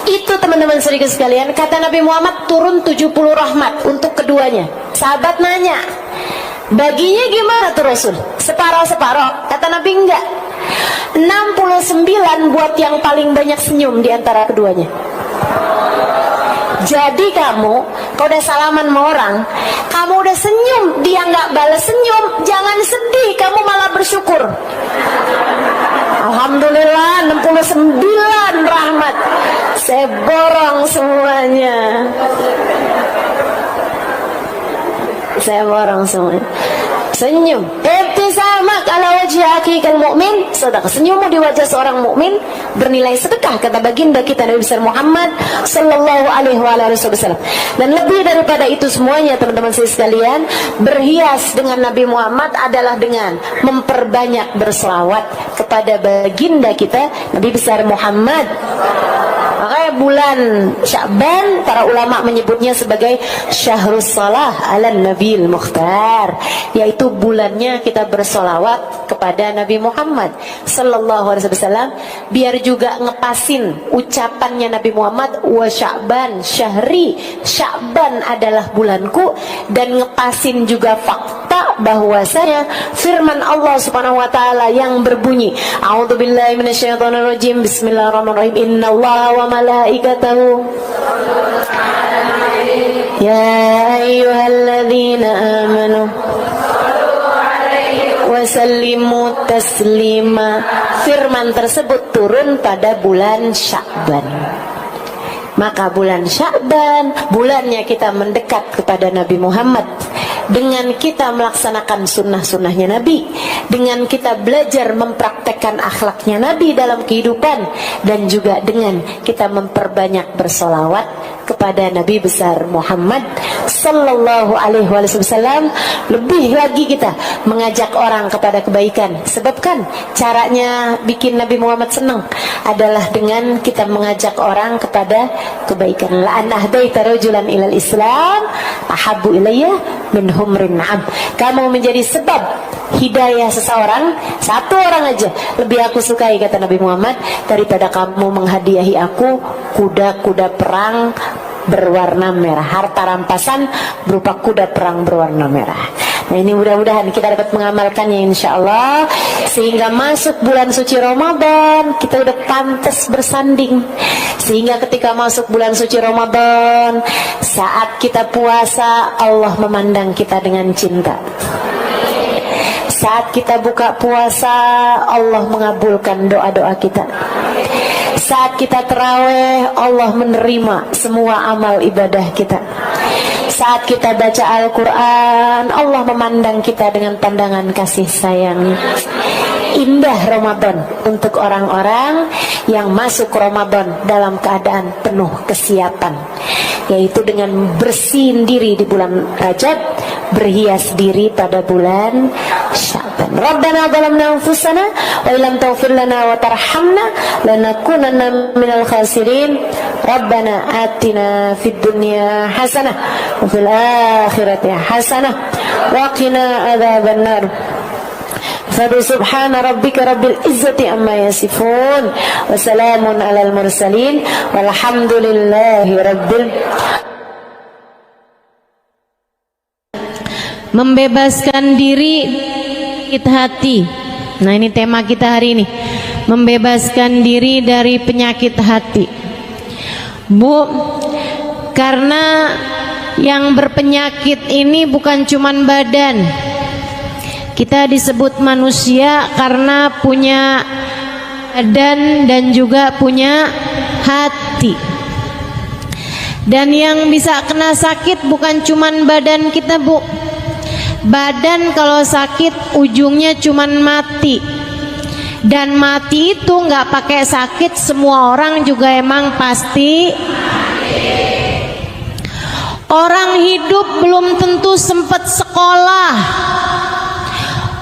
Itu teman-teman saudara sekalian, kata Nabi Muhammad turun 70 rahmat untuk keduanya. Sahabat nanya, baginya gimana tuh Rasul? Separoh-separoh? Kata Nabi enggak, 69 buat yang paling banyak senyum di antara keduanya. Jadi kamu, kalau udah salaman sama orang, kamu udah senyum, dia nggak balas senyum, jangan sedih, kamu malah bersyukur. Alhamdulillah 69 rahmat, saya borong semuanya. Saya borong semuanya. Senyum. Ibtisamak ala wajhi akikal mu'min sedekah. Senyummu di wajah seorang mukmin bernilai sedekah, kata baginda kita Nabi besar Muhammad sallallahu alaihi wasallam. Dan lebih daripada itu semuanya teman-teman saya sekalian, berhias dengan Nabi Muhammad adalah dengan memperbanyak berselawat kepada baginda kita Nabi besar Muhammad. Makanya bulan Sya'ban para ulama menyebutnya sebagai Syahrus Salah ala Nabil Mukhtar, yaitu bulannya kita bersolawat kepada Nabi Muhammad sallallahu alaihi wasallam, biar juga ngepasin ucapannya Nabi Muhammad, wa Sya'ban syahri, Sya'ban adalah bulanku, dan ngepasin juga fakta bahwasanya firman Allah Subhanahu wa taala yang berbunyi, a'udzubillahi minasyaitonirrajim, bismillahirrahmanirrahim, innallaha wa malaikatahu ya ayyuhalladzina amanu wasallimu taslima. Firman tersebut turun pada bulan Sya'ban. Maka bulan Sya'ban, bulannya kita mendekat kepada Nabi Muhammad dengan kita melaksanakan sunnah-sunnahnya Nabi, dengan kita belajar mempraktekkan akhlaknya Nabi dalam kehidupan, dan juga dengan kita memperbanyak bersolawat kepada Nabi besar Muhammad sallallahu alaihi wasallam. Lebih lagi kita mengajak orang kepada kebaikan, sebab kan caranya bikin Nabi Muhammad senang adalah dengan kita mengajak orang kepada kebaikan. La an ahdaita rajulan ilal Islam ahabbu ilayya min humrin na'am. Kamu menjadi sebab hidayah seseorang, satu orang aja lebih aku sukai, kata Nabi Muhammad, daripada kamu menghadiahi aku kuda-kuda perang berwarna merah, harta rampasan berupa kuda perang berwarna merah. Nah ini mudah-mudahan kita dapat mengamalkannya insyaallah, sehingga masuk bulan suci Ramadan kita udah pantas bersanding, sehingga ketika masuk bulan suci Ramadan, saat kita puasa Allah memandang kita dengan cinta. Saat kita buka puasa Allah mengabulkan doa-doa kita. Saat kita terawih Allah menerima semua amal ibadah kita. Saat kita baca Al-Quran Allah memandang kita dengan pandangan kasih sayang. Indah Ramadan untuk orang-orang yang masuk Ramadan dalam keadaan penuh kesiapan, yaitu dengan bersihin diri di bulan Rajab, berhias diri pada bulan Sya'ban. Rabbana zalamna anfusana wa illam taghfir lana wa tarhamna lanakunanna minal khasirin. Rabbana atina fid dunya hasanah wa fil akhirati hasanah wa qina adzabannar. Subhana rabbika rabbil izzati amma yasifun wa salamun alal mursalin walhamdulillahi rabbil. Membebaskan diri penyakit hati. Nah, ini tema kita hari ini. Membebaskan diri dari penyakit hati. Bu, karena yang berpenyakit ini bukan cuman badan. Kita disebut manusia karena punya badan dan juga punya hati. Dan yang bisa kena sakit bukan cuman badan kita, Bu. Badan kalau sakit ujungnya cuman mati. Dan mati itu nggak pakai sakit, semua orang juga emang pasti. Orang hidup belum tentu sempat sekolah.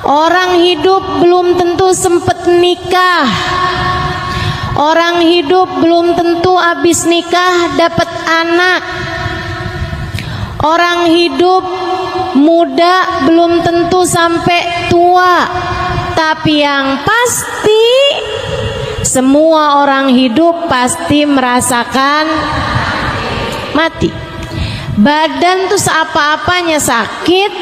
Orang hidup belum tentu sempat nikah. Orang hidup belum tentu habis nikah dapat anak. Orang hidup muda belum tentu sampai tua. Tapi yang pasti semua orang hidup pasti merasakan mati. Badan tuh seapa-apanya sakit.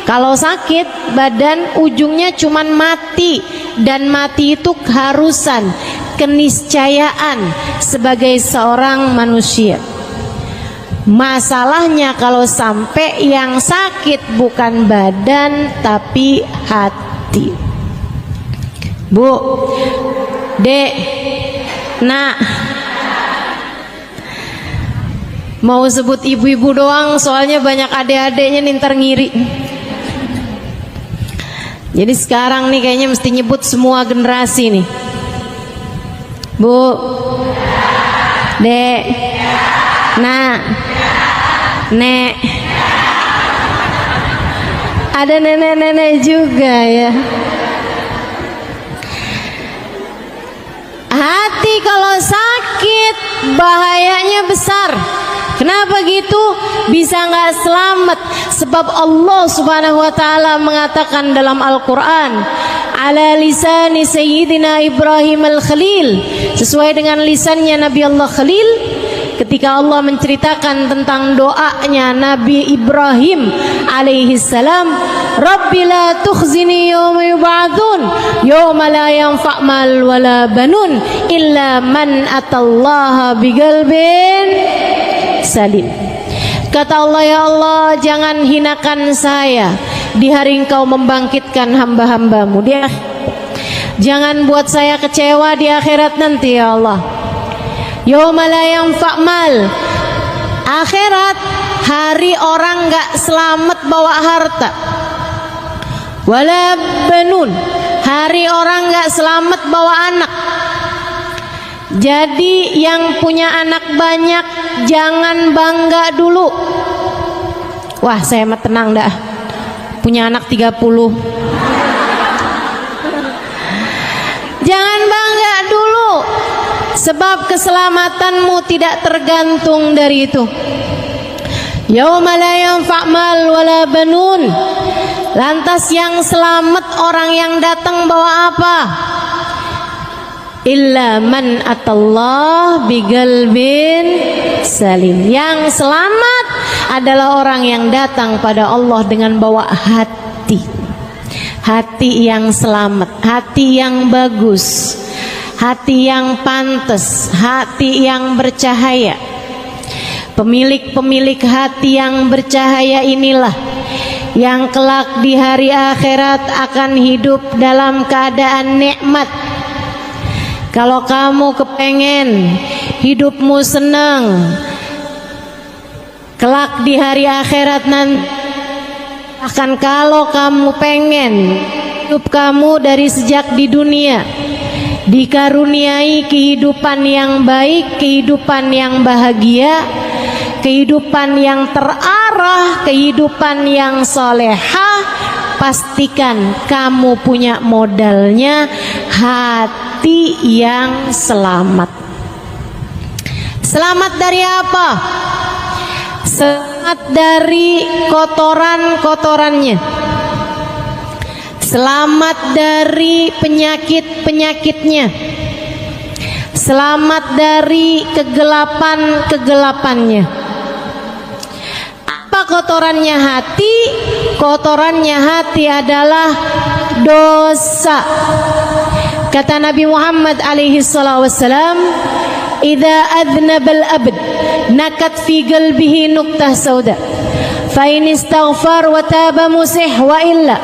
Kalau sakit badan ujungnya cuman mati. Dan mati itu keharusan, keniscayaan sebagai seorang manusia. Masalahnya kalau sampai yang sakit bukan badan tapi hati. Bu, Dek, Nak, mau sebut ibu-ibu doang soalnya banyak adik-adiknya nih ntar ngiri. Jadi sekarang nih kayaknya mesti nyebut semua generasi nih. Bu, Dek, Nak, Nek. Ada nenek-nenek juga ya. Hati kalau sakit bahayanya besar. Kenapa gitu? Bisa nggak selamat? Sebab Allah Subhanahu wa taala mengatakan dalam Al-Qur'an, ala lisani sayyidina Ibrahim al-Khalil, sesuai dengan lisannya Nabi Allah Khalil, ketika Allah menceritakan tentang doanya Nabi Ibrahim alaihi salam, Rabbi la tukhzini yawma yub'atsun yawma la yanfa' mal wala banun illa man atallaha biqalbin salim. Kata Allah, ya Allah, jangan hinakan saya di hari Engkau membangkitkan hamba-hambamu. Jangan buat saya kecewa di akhirat nanti, ya Allah. Yauma la yanfa' mal. Akhirat, hari orang gak selamat bawa harta. Wala banun, hari orang gak selamat bawa anak. Jadi yang punya anak banyak jangan bangga dulu. Wah, saya mah tenang dah, punya anak 30. Jangan bangga dulu, sebab keselamatanmu tidak tergantung dari itu. Yauma la yanfa' mal wala banun. Lantas yang selamat orang yang datang bawa apa? Illa man atallah biqalbin salim. Yang selamat adalah orang yang datang pada Allah dengan bawa hati. Hati yang selamat, hati yang bagus, hati yang pantas, hati yang bercahaya. Pemilik-pemilik hati yang bercahaya inilah yang kelak di hari akhirat akan hidup dalam keadaan nikmat. Kalau kamu kepengen hidupmu senang, kelak di hari akhirat nanti, akan kalau kamu pengen hidup kamu dari sejak di dunia dikaruniai kehidupan yang baik, kehidupan yang bahagia, kehidupan yang terarah, kehidupan yang solehah, pastikan kamu punya modalnya hati yang selamat. Selamat dari apa? Selamat dari kotoran-kotorannya. Selamat dari penyakit-penyakitnya. Selamat dari kegelapan-kegelapannya. Apa kotorannya hati? Kotorannya hati adalah dosa. Kata Nabi Muhammad alaihi salatu wassalam, "Idza adnaba al-abd nakat fi qalbihi nuqtah sauda. Fa in istaghfar wa taba musih wa illa."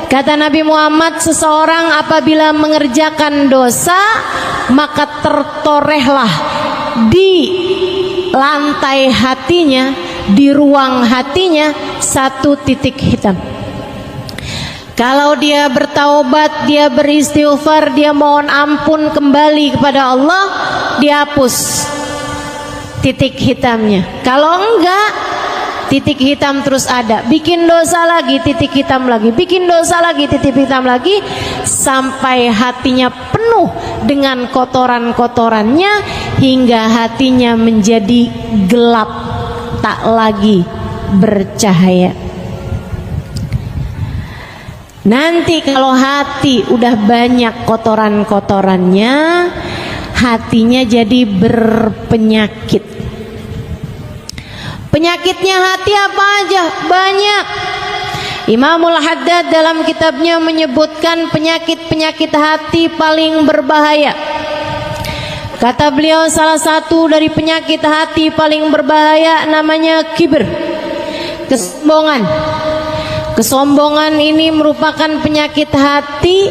Kata Nabi Muhammad, seseorang apabila mengerjakan dosa, maka tertorehlah di lantai hatinya, di ruang hatinya satu titik hitam. Kalau dia bertaubat, dia beristighfar, dia mohon ampun kembali kepada Allah, dihapus titik hitamnya. Kalau enggak, titik hitam terus ada. Bikin dosa lagi, titik hitam lagi. Bikin dosa lagi, titik hitam lagi, sampai hatinya penuh dengan kotoran-kotorannya, hingga hatinya menjadi gelap, tak lagi bercahaya. Nanti kalau hati udah banyak kotoran-kotorannya, hatinya jadi berpenyakit. Penyakitnya hati apa aja? Banyak. Imamul Haddad dalam kitabnya menyebutkan penyakit-penyakit hati paling berbahaya. Kata beliau, salah satu dari penyakit hati paling berbahaya namanya kibir, kesombongan. Kesombongan ini merupakan penyakit hati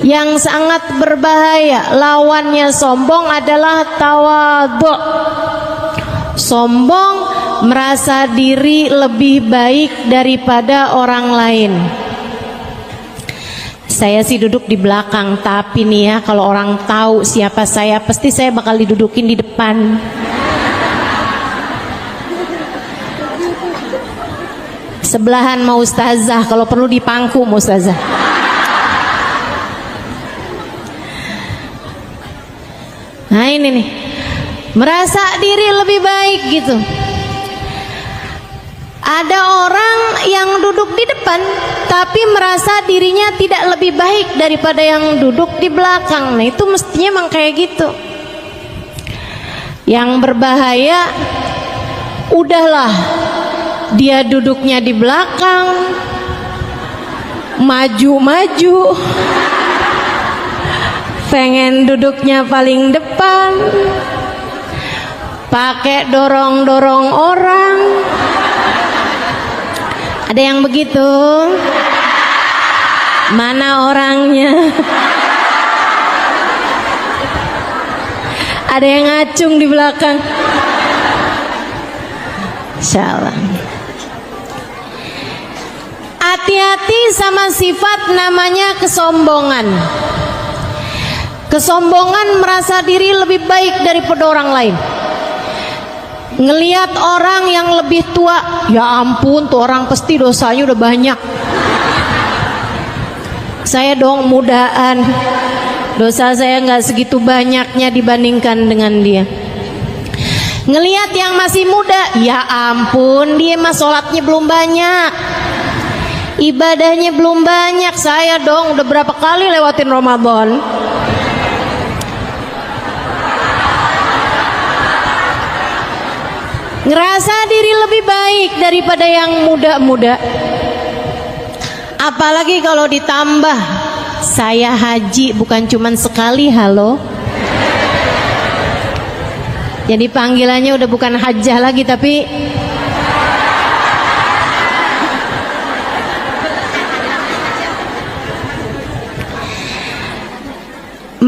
yang sangat berbahaya. Lawannya sombong adalah tawadhu. Sombong merasa diri lebih baik daripada orang lain. Saya sih duduk di belakang, tapi nih ya, kalau orang tahu siapa saya, pasti saya bakal didudukin di depan. Sebelahan mau ustazah, kalau perlu dipangku mau ustazah. Nah ini nih, merasa diri lebih baik gitu. Ada orang yang duduk di depan tapi merasa dirinya tidak lebih baik daripada yang duduk di belakang. Nah itu mestinya emang kayak gitu. Yang berbahaya, udahlah dia duduknya di belakang, maju-maju, pengen duduknya paling depan, pakai dorong-dorong orang. Ada yang begitu? Mana orangnya? Ada yang ngacung di belakang. Insyaallah. Hati-hati sama sifat namanya kesombongan. Kesombongan merasa diri lebih baik daripada orang lain. Ngelihat orang yang lebih tua, ya ampun tuh orang pasti dosanya udah banyak. Saya dong mudaan, dosa saya nggak segitu banyaknya dibandingkan dengan dia. Ngelihat yang masih muda, ya ampun dia mah sholatnya belum banyak, ibadahnya belum banyak. Saya dong udah berapa kali lewatin Ramadan. Ngerasa diri lebih baik daripada yang muda-muda. Apalagi kalau ditambah saya haji bukan cuman sekali, halo. Jadi panggilannya udah bukan hajjah lagi tapi